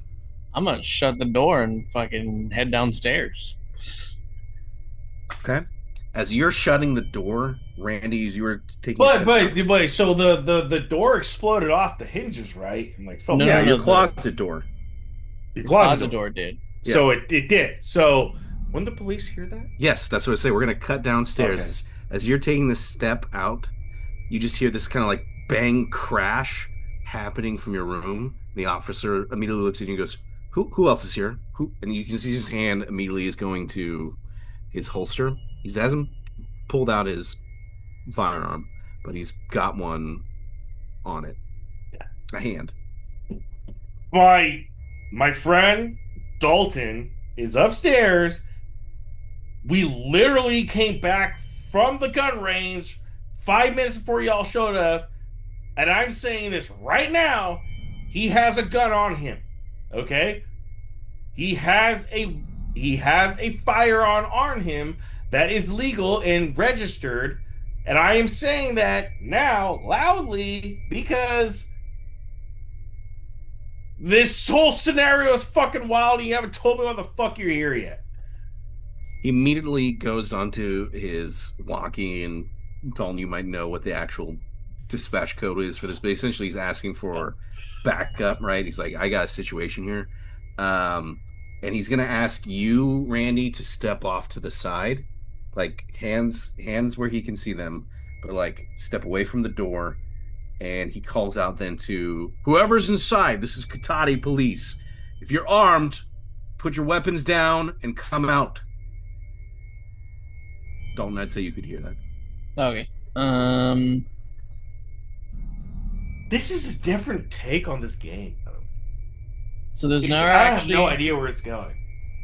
I'm gonna shut the door and fucking head downstairs. Okay. As you're shutting the door, Randy, as you were taking a But step but out, but so the door exploded off the hinges, right? And like fell No, yeah, no, back. no. your closet door. The The closet closet door. door did. Yeah. So it did. So when the police hear that, Yes, that's what I say. We're gonna cut downstairs. okay, As you're taking this step out, you just hear this kind of like bang crash happening from your room. The officer immediately looks at you and goes, Who else is here? Who?" And you can see his hand immediately is going to his holster. He hasn't pulled out his firearm, but he's got one on it. A hand. my friend Dalton is upstairs. We literally came back from the gun range 5 minutes before y'all showed up, and I'm saying this right now. He has a gun on him. Okay? He has a firearm on him that is legal and registered, and I am saying that now loudly because this whole scenario is fucking wild and you haven't told me why the fuck you're here yet. He immediately goes onto his walkie and telling you might know what the actual dispatch code is for this, but essentially he's asking for backup, right? He's like, I got a situation here. And he's gonna ask you, Randy, to step off to the side like hands where he can see them, but like step away from the door, and he calls out then to whoever's inside. This is Katati police. If you're armed, put your weapons down and come out. Dalton, I'd say you could hear that. Okay. This is a different take on this game. So there's It's, nowhere I have actually. no idea where it's going.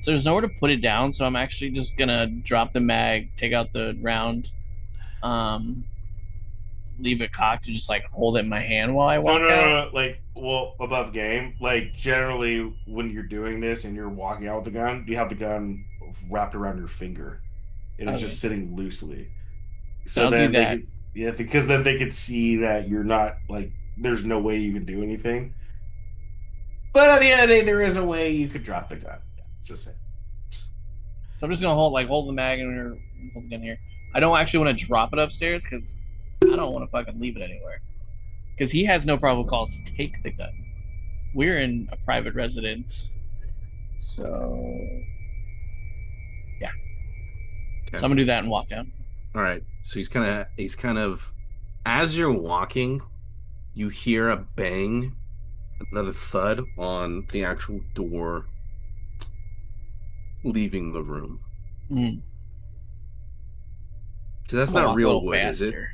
So there's nowhere to put it down. So I'm actually just gonna drop the mag, take out the round, um, leave it cocked, and just like hold it in my hand while I No, walk no, out. no, no. Like, well, above game. Like, generally, when you're doing this and you're walking out with the gun, you have the gun wrapped around your finger, and it's Okay. just sitting loosely. So So I'll do then they that. could, yeah, because then they could see that you're not like. There's no way you can do anything. But at the end of the day, there is a way you could drop the gun. Yeah, just saying. So I'm just gonna hold the mag and hold the gun here. I don't actually want to drop it upstairs because I don't want to fucking leave it anywhere. Because he has no probable cause to take the gun. We're in a private residence, so yeah. Okay. So I'm gonna do that and walk down. All right. So he's kind of as you're walking, you hear a bang, another thud on the actual door leaving the room. Mm. Because that's I'm gonna not walk a real little wood, is it? faster.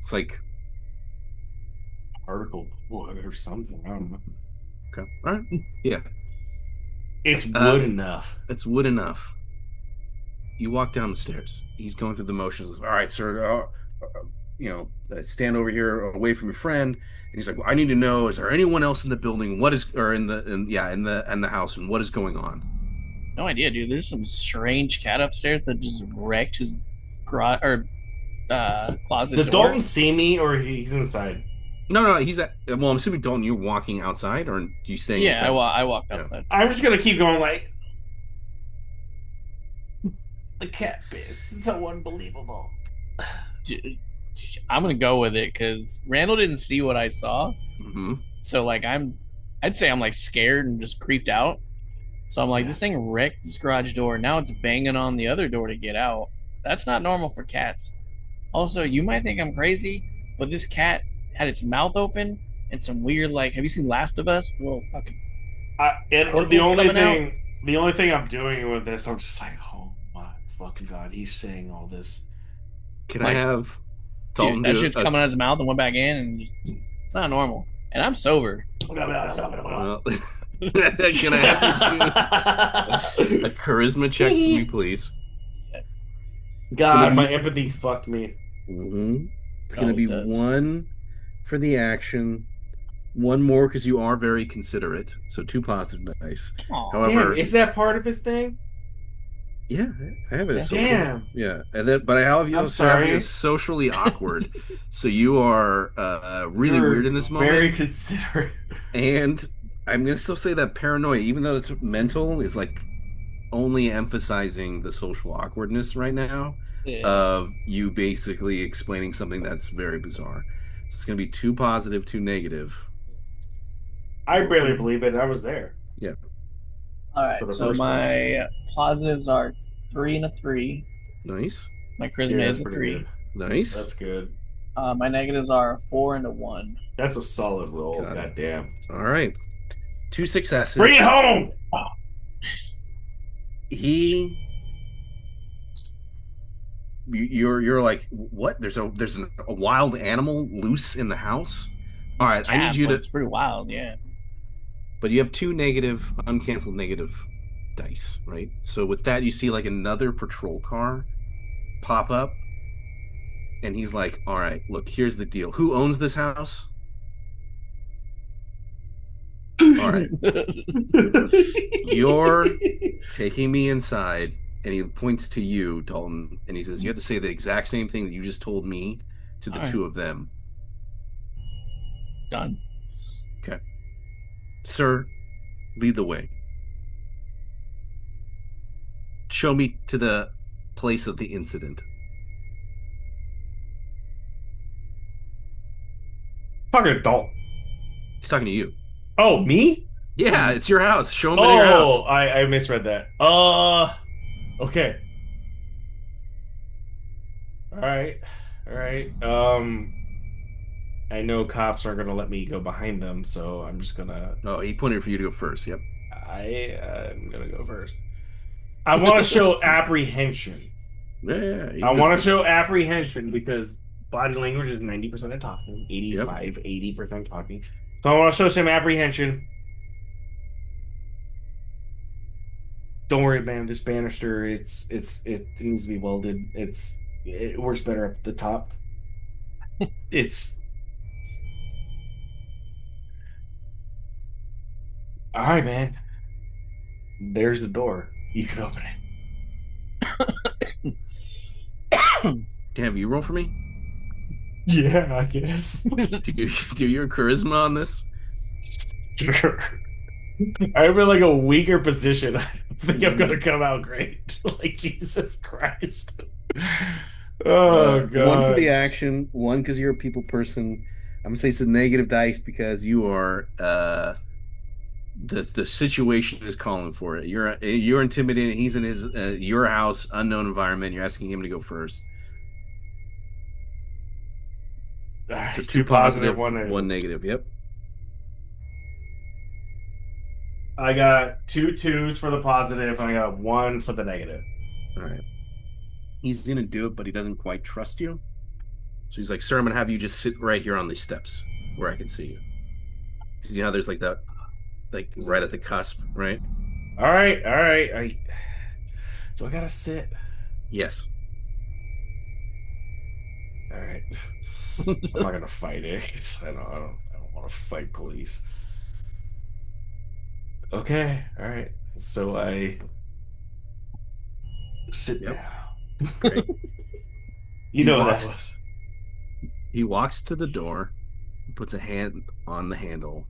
It's like, Particle wood or something. I don't know. okay. All right. Yeah. It's wood Uh, enough. it's wood enough. You walk down the stairs. He's going through the motions of, all right, sir, stand over here away from your friend. And he's like, well, I need to know, is there anyone else in the building? What is, or in the house, and what is going on? No idea, dude. There's some strange cat upstairs that just wrecked his closet Does door. Dalton see me or he's inside? No, no, well, I'm assuming, Dalton, you're walking outside, or are you staying Yeah, inside? I walked Yeah. outside. I'm just gonna keep going like the cat bit. This is so unbelievable. I'm gonna go with it because Randall didn't see what I saw, Mm-hmm. so like I'd say I'm like scared and just creeped out. So I'm like, Yeah. this thing wrecked this garage door. Now it's banging on the other door to get out. That's not normal for cats. Also, you might think I'm crazy, but this cat had its mouth open and some weird like. Have you seen Last of Us? Well, fucking And Portal's coming the only thing I'm doing with this, I'm just like, oh my fucking god, he's saying all this. Can I Like, have dude, Dalton that do shit's coming out of his mouth and went back in, and it's not normal. And I'm sober. well, can I have you do a charisma check for me, please? Yes. God, my empathy fucked me. Mm-hmm. It's It going to be always does. 1 for the action, 1 more because you are very considerate. So 2 positive dice. Aw. However, Damn, is that part of his thing? yeah, I have it as Yeah. social. Damn. Yeah, and then but I have you I'm also have you sorry. as socially awkward. So you are really You're weird in this moment. very considerate. And I'm gonna still say that paranoia, even though it's mental, is like only emphasizing the social awkwardness right now Yeah. of you basically explaining something that's very bizarre. So it's gonna be 2 positive, 2 negative. I barely believe it. I was there. Yeah, All For right. the So first my positives are 3 and a 3. nice, My charisma Yeah, is that's a pretty 3. good. nice. That's good. My negatives are a 4 and a 1. That's a solid roll. Got it. God damn. All right, 2 successes. Bring it home. He you're like, what, there's a wild animal loose in the house. All right, It's I need cat, you but to, It's pretty wild, yeah. but you have 2 negative uncanceled negative dice, right? So with that, you see like another patrol car pop up, and he's like, all right, look, here's the deal, who owns this house? All right, you're taking me inside. And he points to you, Dalton, and he says, you have to say the exact same thing that you just told me to the All right. 2 of them. Done. Okay. Sir, lead the way. Show me to the place of the incident. Talking to Dalton. He's talking to you. Oh, me? Yeah, it's your house. Show him into your Oh, house. I misread that. Okay. All right. All right. I know cops aren't gonna let me go behind them, so I'm just gonna. Oh, he pointed for you to go first. Yep. I'm gonna go first. I want to show apprehension. Yeah, yeah, yeah. You I can go want to first. show apprehension because body language is 90% of talking, Yep. 85, 80% talking. So I want to show some apprehension. Don't worry, man. This banister, it needs to be welded. It works better up the top. It's all right, man. There's the door. You can open it. Can I have you roll for me? Yeah, I guess. Do you do your charisma on this? Sure. I'm in like a weaker position. I don't think I'm gonna Mm. come out great. Like Jesus Christ. Oh One for the God. action, one because you're a people person. I'm gonna say it's a negative dice because you are the situation is calling for it. You're intimidated. He's in his your house, unknown environment. You're asking him to go first. All So right, two two positive, positive, one one negative. negative. Yep. I got two twos for the positive, and I got one for the negative. All right. He's gonna do it, but he doesn't quite trust you. So he's like, "Sir, I'm gonna have you just sit right here on these steps where I can see you." You know how there's like that, like right at the cusp, right? All right, all right. I do I gotta sit? Yes. All right. I'm not gonna fight it. 'Cause I don't want to fight police. Okay, all right. So I sit Yep. down. Great. You He know what that walks. was. He walks to the door, puts a hand on the handle,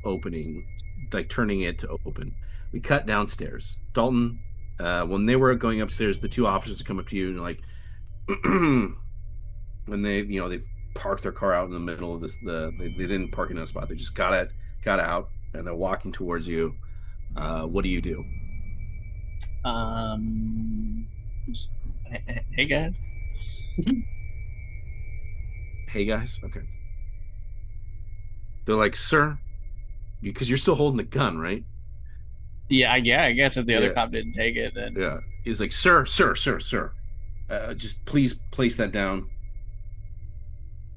opening, like turning it to open. We cut downstairs. Dalton, when they were going upstairs, the two officers come up to you and like, when they've parked their car out in the middle of this. They didn't park in a spot. They just got out, and they're walking towards you. What do you do? Um, just- hey guys. Hey guys, okay. They're like, sir, because you're still holding the gun, right? Yeah, I guess if the other Yeah, cop didn't take it, then yeah. He's like, sir, sir, sir, sir. Just please place that down.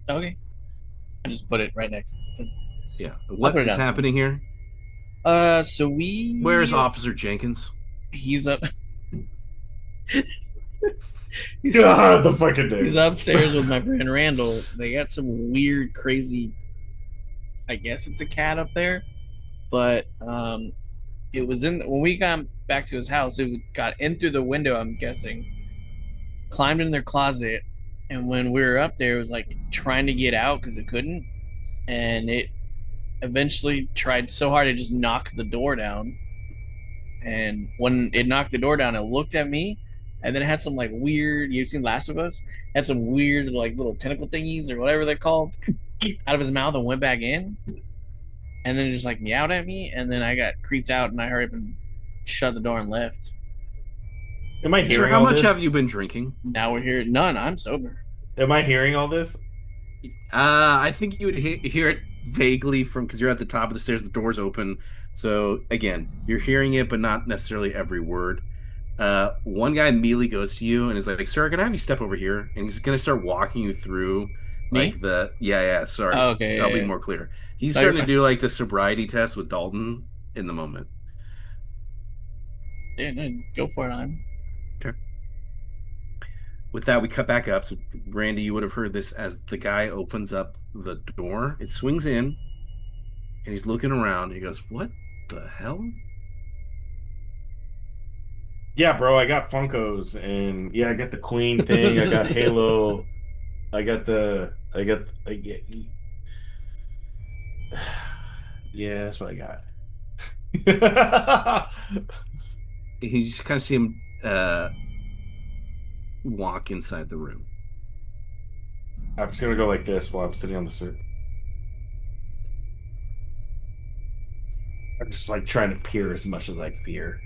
okay. I just put it right next. Yeah. I'll What put it is down soon. happening here? So Where's we Officer Jenkins? he's up he's, God, the fucking he's name. upstairs with my friend Randall. They got some weird, crazy. I guess it's a cat up there, but it was in when we got back to his house. It got in through the window. I'm guessing, climbed in their closet, and when we were up there, it was like trying to get out because it couldn't, and it eventually tried so hard it just knocked the door down. And when it knocked the door down, it looked at me, and then it had some like weird. You've seen Last of Us? Had some weird like little tentacle thingies or whatever they're called out of his mouth and went back in, and then it just like meowed at me, and then I got creeped out and I hurried up and shut the door and left. Am I Sir, hearing how all much this? have you been drinking? Now we're here. None. I'm sober. Am I hearing all this? I think you would hear it vaguely from because you're at the top of the stairs, the door's open. So again, you're hearing it, but not necessarily every word. One guy immediately goes to you and is like, "Sir, can I have you step over here?" And he's gonna start walking you through Me? like yeah. Sorry, Oh, okay. I'll be Yeah, more clear. He's no, you're starting to fine. do like the sobriety test with Dalton in the moment. Yeah, no, go for it. I'm. Okay. With that, we cut back up. So, Randy, you would have heard this as the guy opens up the door. It swings in, and he's looking around. He goes, "What the hell?" Yeah, bro, I got Funkos and yeah, I got the Queen thing. I got Halo. I get, yeah, that's what I got. You just kind of see him walk inside the room. I'm just gonna go like this while I'm sitting on the suit. I'm just like trying to peer as much as I can peer.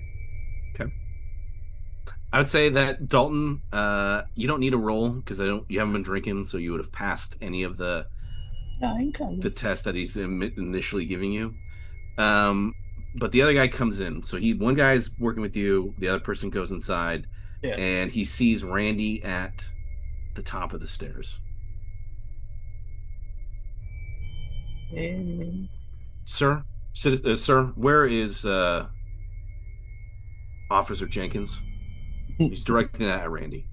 Okay. I would say that Dalton, you don't need a roll because I don't. You haven't been drinking, so you would have passed any of Nine the colors. tests that he's initially giving you. Um, but the other guy comes in. So one guy's working with you. The other person goes inside, Yeah. and he sees Randy at the top of the stairs. And Sir, sir, where is Officer Jenkins? He's directing that at Randy.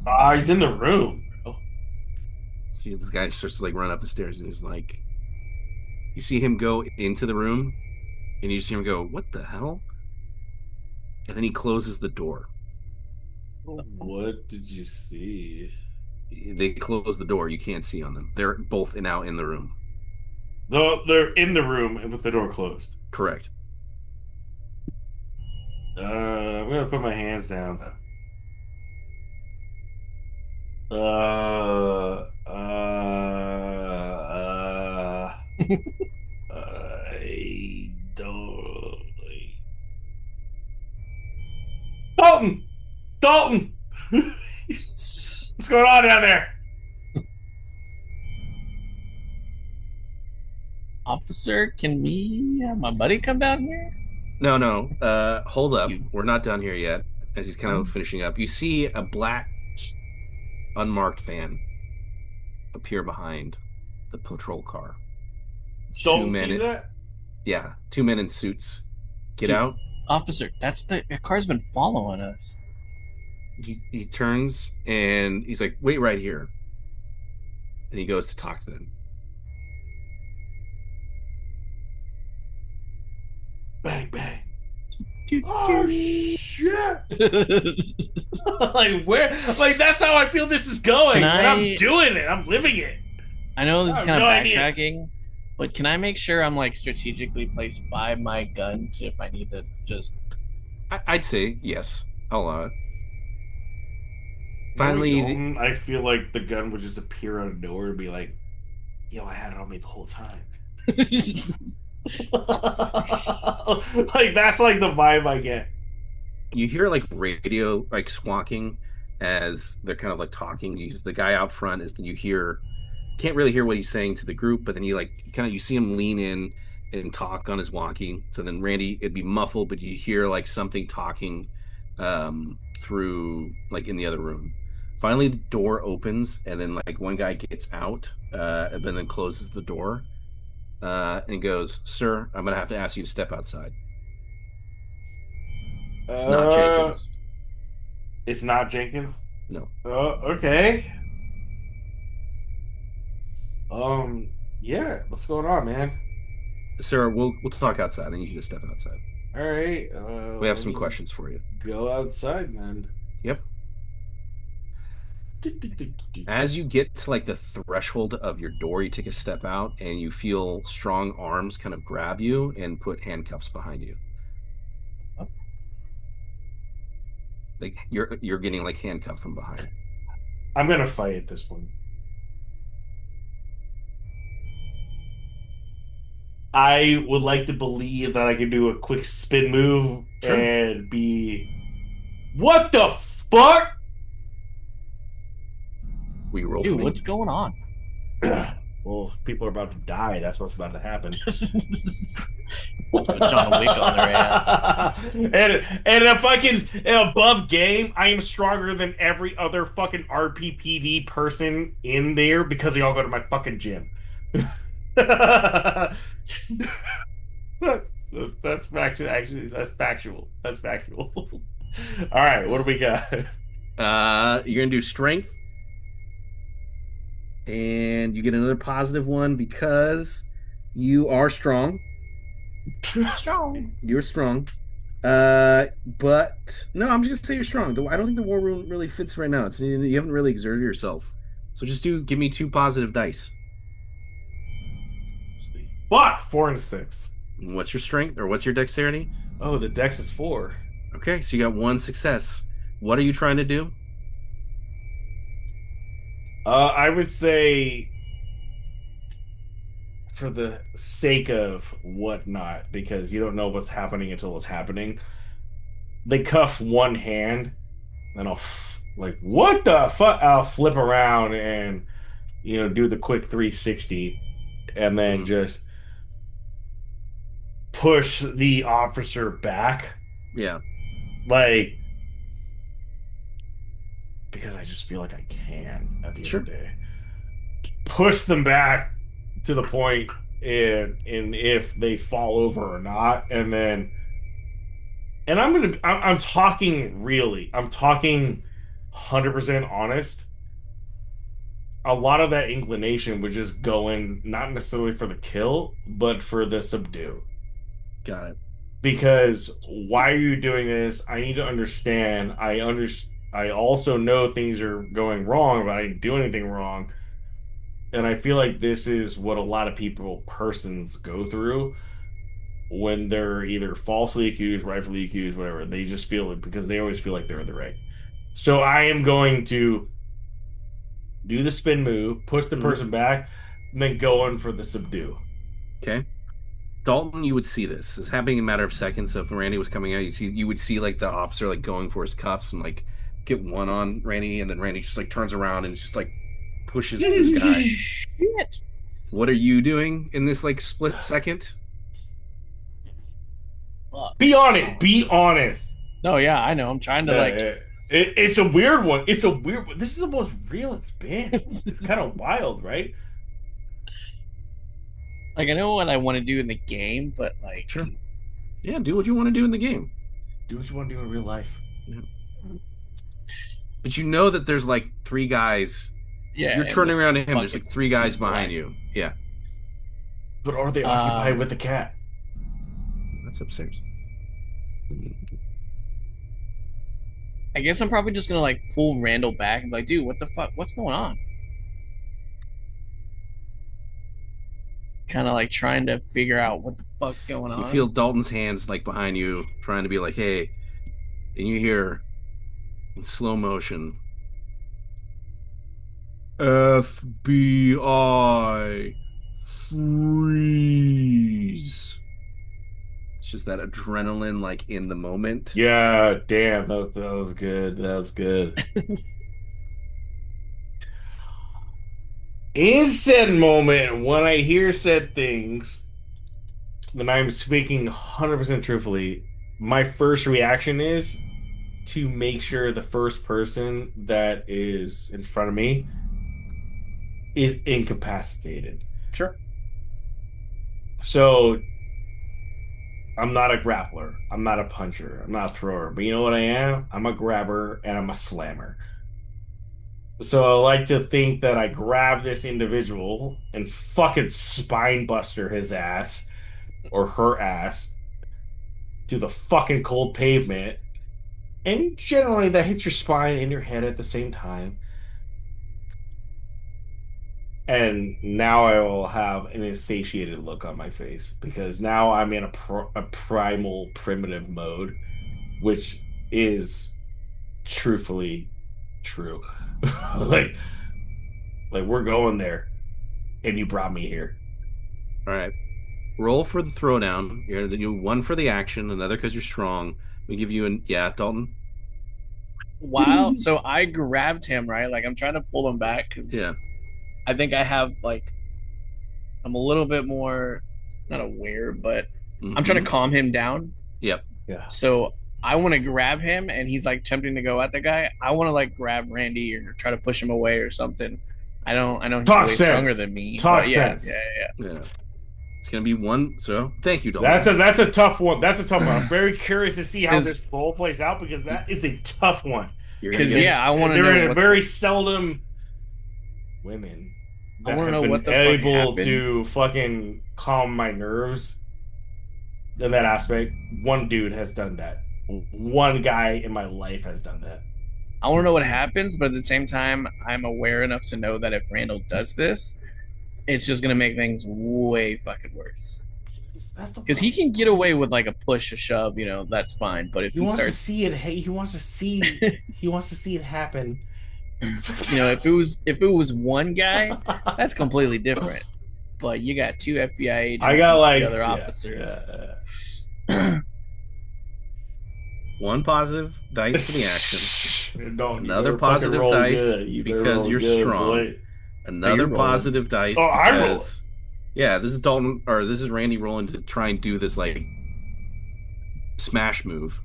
Ah, he's in the room, bro. So this guy starts to like run up the stairs, and he's like, you see him go into the room, and you just hear him go, "What the hell?" And then he closes the door. What did you see? They close the door. You can't see on them. They're both now in the room. No, they're in the room with the door closed. Correct. I'm gonna put my hands down. Uh, uh, I don't. Dalton! Dalton! What's going on down there? Officer, can we have my buddy come down here? No, no. Hold up. You. We're not done here yet. As he's kind of Oh. finishing up, you see a black, unmarked van appear behind the patrol car. It's two Dalton men. sees that? Yeah, two men in suits. Get Dude. out. Officer, the car's been following us. He turns and he's like, "Wait right here." And he goes to talk to them. Bang, bang. Dude, Oh, shit! Like, where? Like, that's how I feel this is going. Can And I- I'm doing it. I'm living it. I know this I is have kind of no idea. backtracking, but can I make sure I'm like strategically placed by my gun to if I need to just I'd say yes. I'll allow it. Finally, Dalton, I feel like the gun would just appear out of nowhere and be like, yo, I had it on me the whole time. Like, that's like the vibe I get. you hear like radio like squawking as they're kind of like talking. The guy out front is you hear can't really hear what he's saying to the group, but then you see him lean in and talk on his walkie. So then Randy, it'd be muffled, but you hear like something talking through like in the other room. Finally, the door opens, and then like one guy gets out, and then closes the door, and goes, "Sir, I'm gonna have to ask you to step outside." It's not Jenkins. It's not Jenkins? No. Okay. Yeah, what's going on, man? Sir, we'll talk outside. I need you to step outside. All right. We have let some me questions for you. Go outside then. Yep. As you get to like the threshold of your door, you take a step out and you feel strong arms kind of grab you and put handcuffs behind you. Like you're getting like handcuffed from behind. I'm gonna fight at this point. I would like to believe that I can do a quick spin move Sure. and be. What the fuck? Will you roll dude, for me? what's going on? Well, people are about to die. That's what's about to happen. Put John Wick on their ass. and if I can above game, I am stronger than every other fucking RPPD person in there because they all go to my fucking gym. That's factual. Actually, that's factual. That's factual. All right, what do we got? You're gonna do strength, and you get another positive one because you are strong. Strong. You're strong. But no, I'm just gonna say you're strong. I don't think the war room really fits right now. You haven't really exerted yourself. So just give me 2 positive dice. Fuck, 4 and 6. What's your strength or what's your dexterity? Oh, the dex is 4. Okay, so you got 1 success. What are you trying to do? I would say for the sake of whatnot, because you don't know what's happening until it's happening, they cuff one hand, and like, what the fuck? I'll flip around and do the quick 360, and then Mm, just push the officer back, yeah, like, because I just feel like I can at the end of sure. the day. Push them back to the point in if they fall over or not, and then I'm talking really, I'm talking 100% honest. A lot of that inclination would just go in not necessarily for the kill, but for the subdue. Got it. Because why are you doing this? I need to understand. I also know things are going wrong, but I didn't do anything wrong. And I feel like this is what a lot of persons go through when they're either falsely accused, rightfully accused, whatever. They just feel it because they always feel like they're in the right. So I am going to do the spin move, push the Hmm. person back, and then go in for the subdue. Okay. Dalton, you would see this. It's happening in a matter of seconds. So if Randy was coming out, you would see like the officer like going for his cuffs and like get one on Randy, and then Randy just like turns around and just like pushes this guy. Shit. What are you doing in this like split second? Fuck. Be on it. Be honest. No, yeah, I know. I'm trying to like. It's a weird one. It's a weird one. This is the most real it's been. It's kind of wild, right? Like I know what I want to do in the game, but like, Sure. Yeah, do what you want to do in the game. Do what you want to do in real life. Yeah. But you know that there's like three guys. If yeah, you're and turning the around to him, there's fucking like three guys super behind black. you. Yeah, But are they occupied with the cat? that's upstairs. I guess I'm probably just gonna like pull Randall back and be like, dude, what the fuck? What's going on? Kind of like trying to figure out what the fuck's going So you feel on. Dalton's hands like behind you, trying to be like, "Hey," and you hear in slow motion, "FBI, freeze!" It's just that adrenaline, like in the moment. Yeah, damn, that was good. That was good. In said moment, when I hear said things, then I'm speaking 100% truthfully. My first reaction is to make sure the first person that is in front of me is incapacitated. Sure. So I'm not a grappler. I'm not a puncher. I'm not a thrower. But you know what I am? I'm a grabber and I'm a slammer. So I like to think that I grab this individual and fucking spine buster his ass or her ass to the fucking cold pavement. And generally that hits your spine and your head at the same time. And now I will have an insatiated look on my face because now I'm in a primal primitive mode, which is truthfully true. like like we're going there, and you brought me here. All right, roll for the throwdown. You're gonna do one for the action, another because you're strong. We give you an yeah, Dalton. Wow. So I grabbed him, right? Like I'm trying to pull him back because Yeah. I think I have like I'm a little bit more not aware, but I'm trying Hmm. to calm him down. Yep. Yeah. So I want to grab him, and he's like attempting to go at the guy. I want to like grab Randy or try to push him away or something. I don't. I know he's Talk way stronger sense. than me, Talk but yeah, sense. yeah, yeah. Yeah. It's gonna be one. So thank you, That's Dalton. a tough one. That's a tough one. I'm very curious to see how this Because role plays out because that is a tough one. You're gonna because get yeah, I want to There know are what very seldom women I that want to have know been what the fuck able happened. to fucking calm my nerves in that aspect. One dude has done that. One guy in my life has done that. I want to know what happens, but at the same time, I'm aware enough to know that if Randall does this, it's just gonna make things way fucking worse. That's the Because he problem. can get away with like a push, a shove, that's fine. But if He he wants to starts, see it. Hey, he wants to see. He wants to see it happen. if it was one guy, that's completely different. but you got 2 FBI agents I got and like 3 other yeah, officers. yeah. One positive dice for the action. Don't you Another better fucking positive roll dice good. You better because roll you're good, strong. boy. Another you're rolling. positive dice Oh, I roll. because yeah, this is Dalton or this is Randy rolling to try and do this like smash move.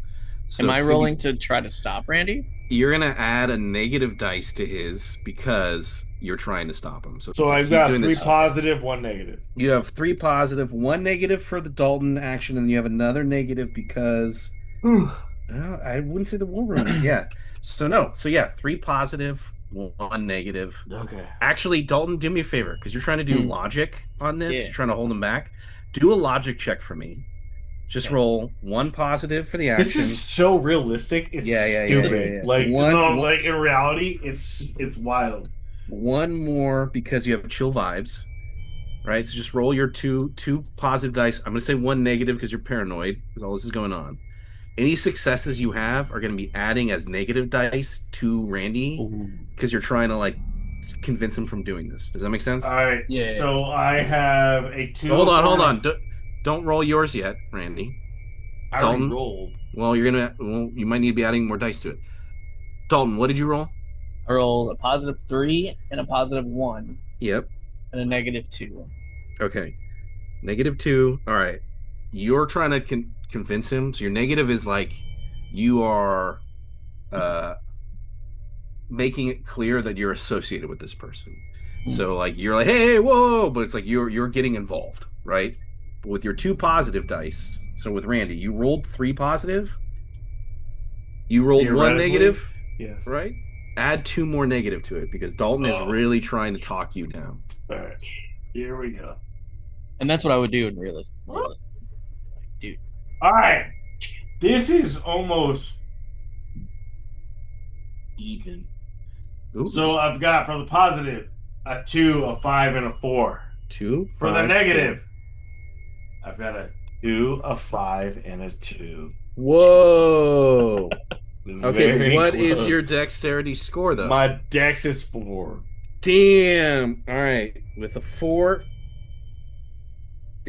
So Am I it's gonna be rolling to try to stop Randy? you're gonna add a negative dice to his because you're trying to stop him. So So it's like I've he's got doing 3 this. positive, 1 negative. You have 3 positive, 1 negative for the Dalton action, and you have another negative because I wouldn't say the war room. Yeah. So no. So yeah, 3 positive, 1 negative. Okay. Actually, Dalton, do me a favor because you're trying to do Hmm. logic on this. Yeah. You're trying to hold him back. Do a logic check for me. Just Okay. roll 1 positive for the This action. is so realistic. It's stupid. Like like in reality, it's wild. 1 more because you have chill vibes. Right? So just roll your two positive dice. I'm gonna say 1 negative because you're paranoid because all this is going on. Any successes you have are gonna be adding as negative dice to Randy because you're trying to like convince him from doing this. Does that make sense? All right. Yeah. So I have a 2. Hold on. Don't roll yours yet, Randy. I already Dalton. rolled. Well, you might need to be adding more dice to it. Dalton, what did you roll? I rolled a positive 3 and a positive 1 Yep. and a negative 2. Okay. -2. All right. You're trying to convince him. So your negative is like you are uh making it clear that you're associated with this person. So like you're like, hey, whoa, but it's like you're getting involved, right? But with your 2 positive dice. So with Randy, you rolled 3 positive. You rolled 1 negative, Yes. right? Add 2 more negative to it because Dalton is really trying to talk you down. All right. Here we go. And that's what I would do in realism. Like, dude. All right. This is almost even. Ooh. So I've got for the positive a 2, a 5, and a 4. 2 For the 5, negative, I've got a 2, a 5, and a 2. Whoa. Okay, Very but what is close. your dexterity score though? My dex is 4. Damn. All right, with a 4.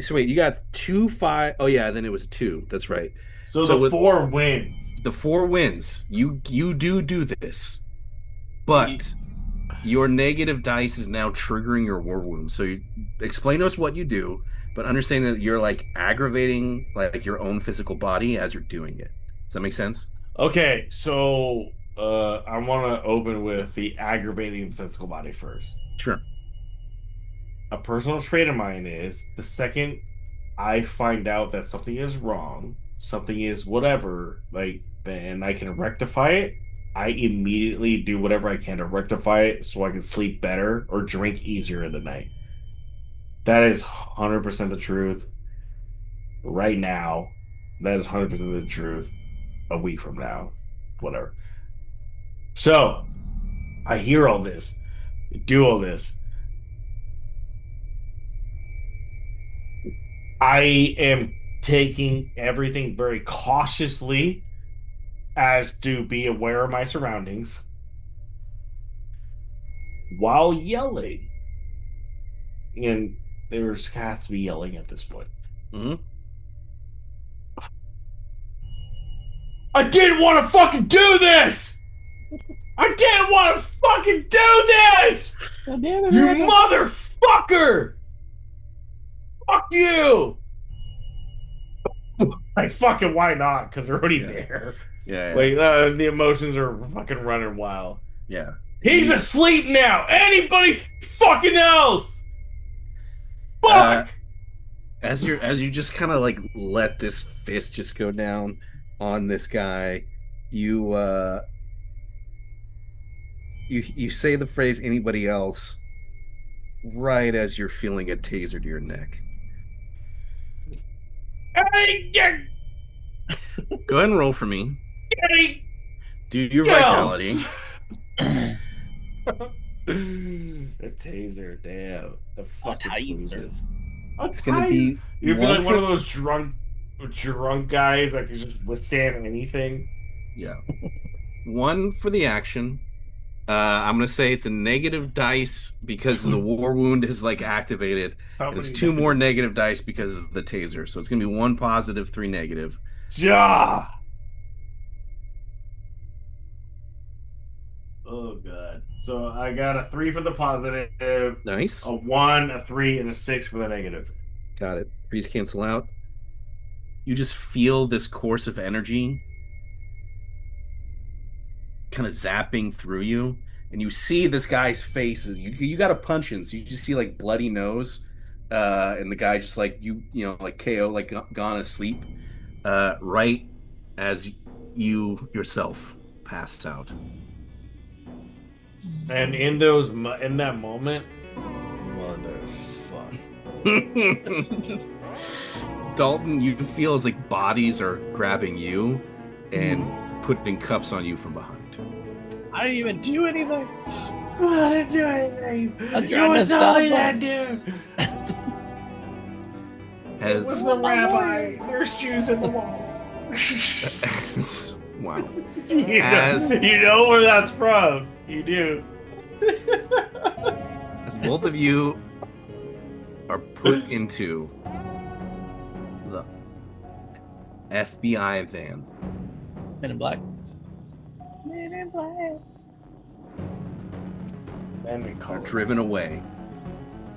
So wait, you got 2 5. Oh yeah, then it was 2. That's right. So So the with 4 wins. the 4 wins. You do this, but your negative dice is now triggering your war wound. So you explain to us what you do, but understand that you're like aggravating like your own physical body as you're doing it. Does that make sense? Okay, so I want to open with the aggravating physical body first. Sure. A personal trait of mine is the second I find out that something is wrong, something is whatever, like, and I can rectify it, I immediately do whatever I can to rectify it so I can sleep better or drink easier in the night. That is 100% the truth right now. That is 100% the truth a week from now. Whatever. So, I hear all this, do all this. I am taking everything very cautiously as to be aware of my surroundings while yelling. And there has to be yelling at this point. Mm-hmm. I didn't want to fucking do this! I didn't want to fucking do this! God damn it, You Randy. motherfucker! Fuck you! Like, fucking why not? Because they're already there. Yeah. Like, the emotions are fucking running wild. Yeah. He's asleep now! Anybody fucking else! Fuck! As you just kind of like let this fist just go down on this guy, you you say the phrase anybody else right as you're feeling a taser to your neck. Hey, Go ahead and roll for me. hey, Do your girls. vitality. A taser, damn. The fucking taser. It's gonna be You'd be like one for- of those drunk guys that can just withstand anything. Yeah. 1 for the action, I'm gonna say it's a negative dice because the war wound is like activated, How and it's many two more negatives? negative dice because of the taser. So it's gonna be one positive, three negative. Ja! Oh god. So I got a 3 for the positive, Nice. a 1, a 3, and a 6 for the negative. Got it. Threes cancel out. You just feel this course of energy kind of zapping through you, and you see this guy's face. You got to punch in, so you just see like bloody nose, and the guy just like like KO, like gone asleep, right as you yourself pass out. And in that moment, motherfucker. Dalton, you feel as like bodies are grabbing you and putting cuffs on you from behind. I didn't even do anything. I didn't do anything. I'm It trying to was not stop me that him. dude. It was As the rabbi. There's shoes in the walls. wow. You As you know where that's from. You do. as both of you are put into the FBI van, Men in Black. Men in Black. are driven away.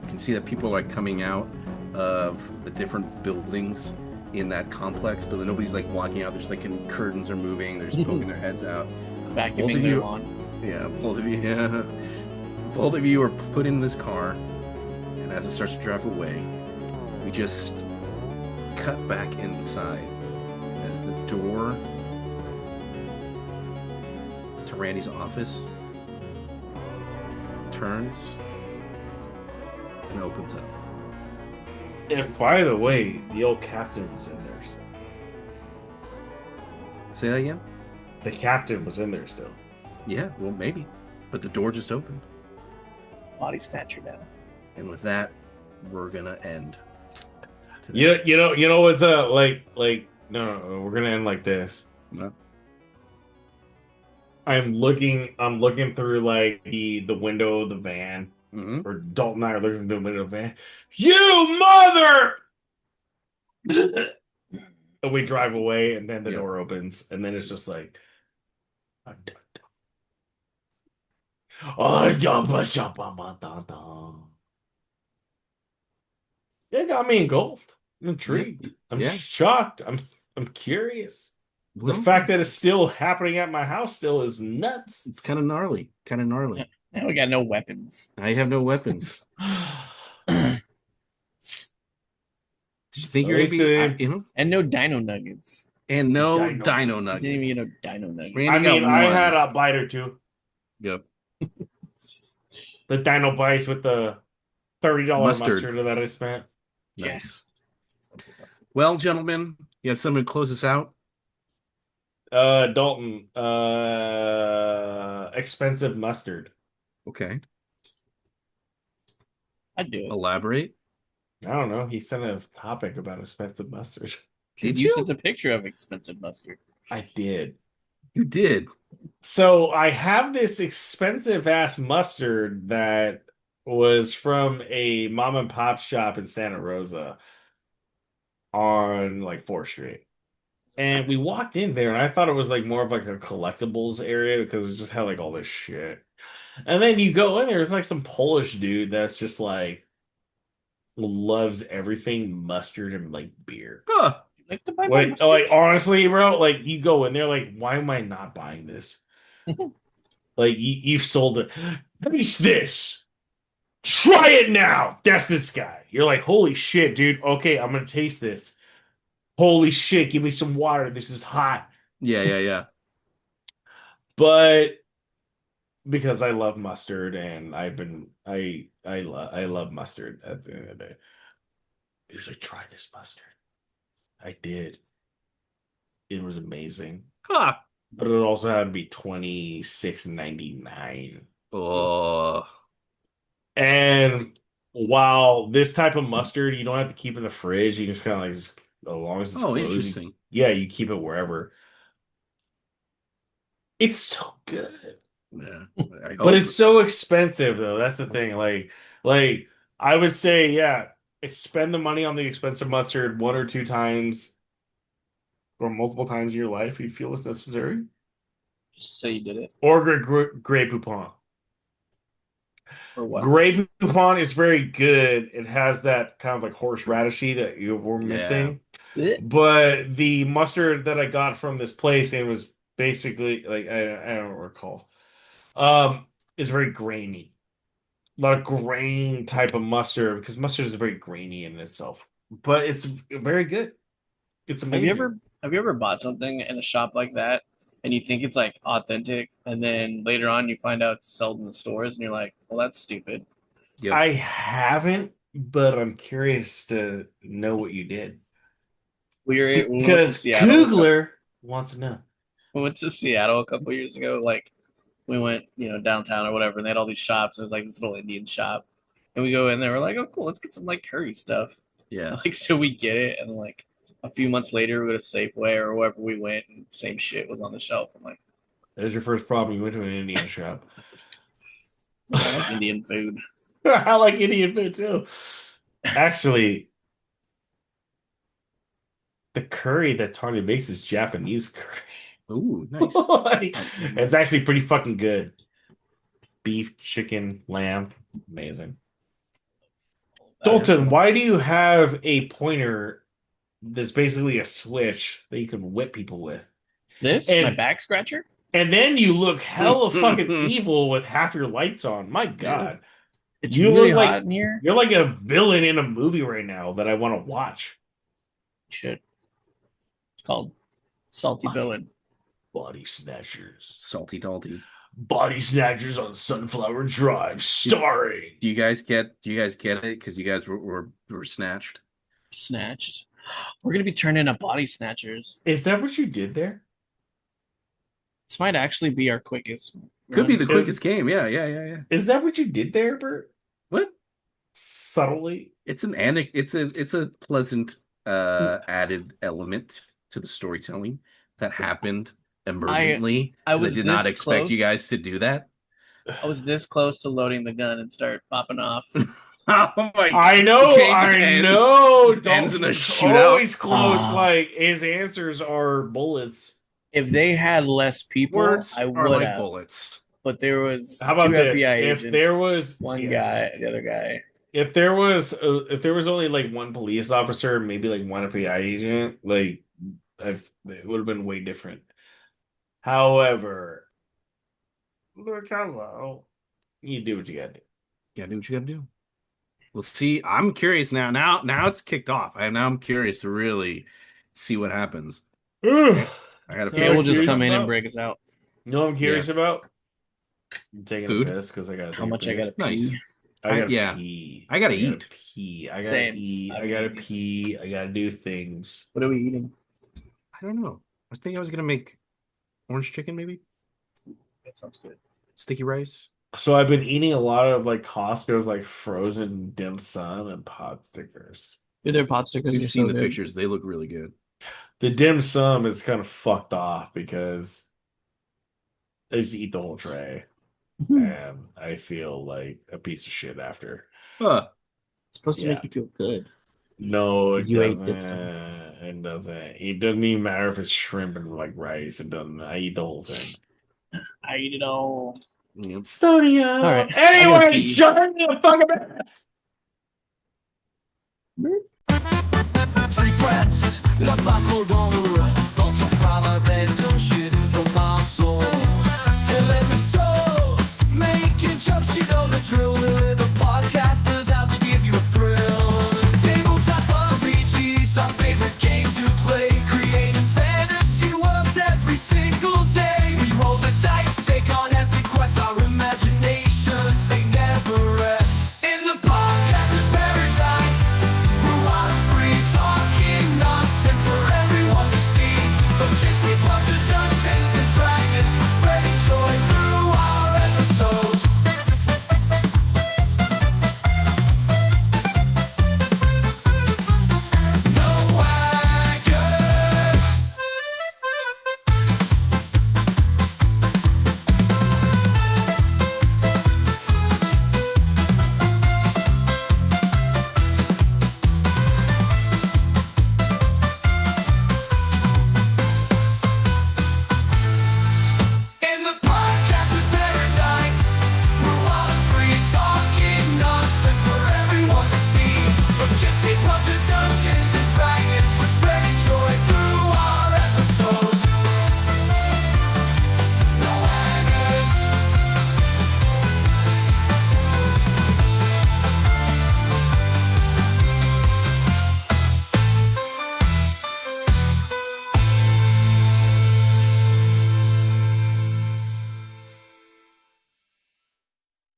You can see that people are like coming out of the different buildings in that complex, but nobody's like walking out. There's like curtains are moving. They're just poking their heads out. Both Vacuuming of their you, lawn. yeah, both of you, yeah, both of you are put in this car, and as it starts to drive away, we just cut back inside as the door to Randy's office turns and opens up. Yeah, by the way, the old captain was in there still. Say that again? The captain was in there still. Yeah, well, maybe. But the door just opened. Body snatcher down. And with that, we're gonna end today. You know what's no, we're gonna end like this. No. I'm looking through like the window of the van, Mhm. or Dalton and I are looking through the window of the van. You mother! And we drive away, and then the Yeah. door opens, and then it's just like, oh, it got me engulfed. I'm intrigued. I'm Yeah. shocked. I'm curious. The Well, fact that it's still happening at my house still is nuts. it's kind of gnarly. Kind of gnarly. Now we got no weapons. I have no weapons. Did you think At you were gonna least be, it ain't- And no dino nuggets. and no Dino. dino I nuggets. didn't even get no dino nuggets. Randy I mean, got I one. had a bite or two. Yep. The dino bites with the $30 Mustard. mustard that I spent. Nice. Well, gentlemen, you have someone to close us out? Dalton, expensive mustard. Okay. I'd do it. Elaborate. I don't know. He sent a topic about expensive mustard. Did You you? sent a picture of expensive mustard. I did. You did. So I have this expensive ass mustard that was from a mom and pop shop in Santa Rosa on like 4th Street. And we walked in there and I thought it was like more of like a collectibles area because it just had like all this shit. And then you go in there, it's like some Polish dude that's just like loves everything mustard and like beer. Huh. Like to buy my Like, mustard? like honestly, bro, like you go in there, like, why am I not buying this? Like you've sold it. Taste this. Try it now. That's this guy. You're like, holy shit, dude. Okay, I'm gonna taste this. Holy shit, give me some water. This is hot. Yeah. But because I love mustard and I love mustard at the end of the day. He was like, try this mustard. I did. It was amazing. Huh. But it also had to be $26.99. Oh. And while this type of mustard you don't have to keep in the fridge, you can just kind of like as long as it's Oh, closed, interesting. yeah, you keep it wherever. It's so good. Yeah, I But hope. it's so expensive though. That's the thing. Like I would say, yeah, spend the money on the expensive mustard one or two times or multiple times in your life if you feel it's necessary. Just say you did it Or Grey Poupon. or what? Grey Poupon is very good. It has that kind of like horseradishy that you were Yeah. missing. Blech. But the mustard that I got from this place, it was basically like I don't recall. Is very grainy. A lot of grain type of mustard because mustard is very grainy in itself. But it's very good. It's amazing. Have you ever bought something in a shop like that and you think it's like authentic, and then later on you find out it's sold in the stores and you're like, well, that's stupid. Yep. I haven't, but I'm curious to know what you did. We went to Because Seattle. Kugler wants to know. We went to Seattle a couple years ago. Like we went, downtown or whatever, and they had all these shops. It was like this little Indian shop, and we go in there. We're like, oh, cool, let's get some like curry stuff. Yeah. Like so we get it, and like a few months later, we go to Safeway or wherever we went, and same shit was on the shelf. I'm like, There's your first problem. You went to an Indian shop. I like Indian food. I like Indian food too. Actually, the curry that Tanya makes is Japanese curry. Ooh, nice. It's actually pretty fucking good. Beef, chicken, lamb, amazing. Dalton, why do you have a pointer that's basically a switch that you can whip people with? This And- my back scratcher. And then you look hella fucking evil with half your lights on. My God. It's You really look hot like- in here. You're like a villain in a movie right now that I want to watch. Shit. It's called Salty Villain. Body Snatchers. Salty Dalty. Body Snatchers on Sunflower Drive, starring. Do you guys get it? Because you guys were snatched. Snatched. We're gonna be turned into body snatchers. Is that what you did there? This might actually be our quickest. Could be the run. quickest game. Yeah. Is that what you did there, Bert? What? Subtly? It's a pleasant added element to the storytelling that happened emergently. I 'Cause was did not this expect you close. guys to do that. I was this close to loading the gun and start popping off. Oh my! I know, The game just I ends- know. just ends in a Dalton's shootout. Always close. Ah. Like his answers are bullets. If they had less people, Words I are would like have. bullets. But there was How about two this? FBI If agents, there was one yeah. guy, the other guy. if there was only like one police officer, maybe like one FBI agent, like it would have been way different. However, look hello, you do what you gotta do. You gotta do what you gotta do. Well, see, I'm curious now. Now it's kicked off. Now I'm curious to really see what happens. I gotta Yeah, feel we'll just curious come in about? and break us out. You know what I'm curious about? I'm taking Food? a piss because I got How much I gotta pee? Nice. I gotta yeah. pee. I gotta eat. Pee. I gotta Same. eat. I'm I gotta eating. pee. I gotta do things. What are we eating? I don't know. I think I was gonna make orange chicken, maybe That sounds good. sticky rice. So I've been eating a lot of like Costco's like frozen dim sum and pot stickers. Dude, their pot stickers We've are seen so the good. pictures. They look really good. The dim sum is kind of fucked off because I just eat the whole tray and I feel like a piece of shit after. Huh. It's supposed to Yeah. make you feel good. No, it 'Cause you ate doesn't. dim sum. It doesn't. It doesn't even matter if it's shrimp and like rice. It doesn't. I eat the whole thing. I eat it all. Yep. Sodium. All right. Anyway, I'm gonna pee. shut the fucking ass. Three friends, la buckled on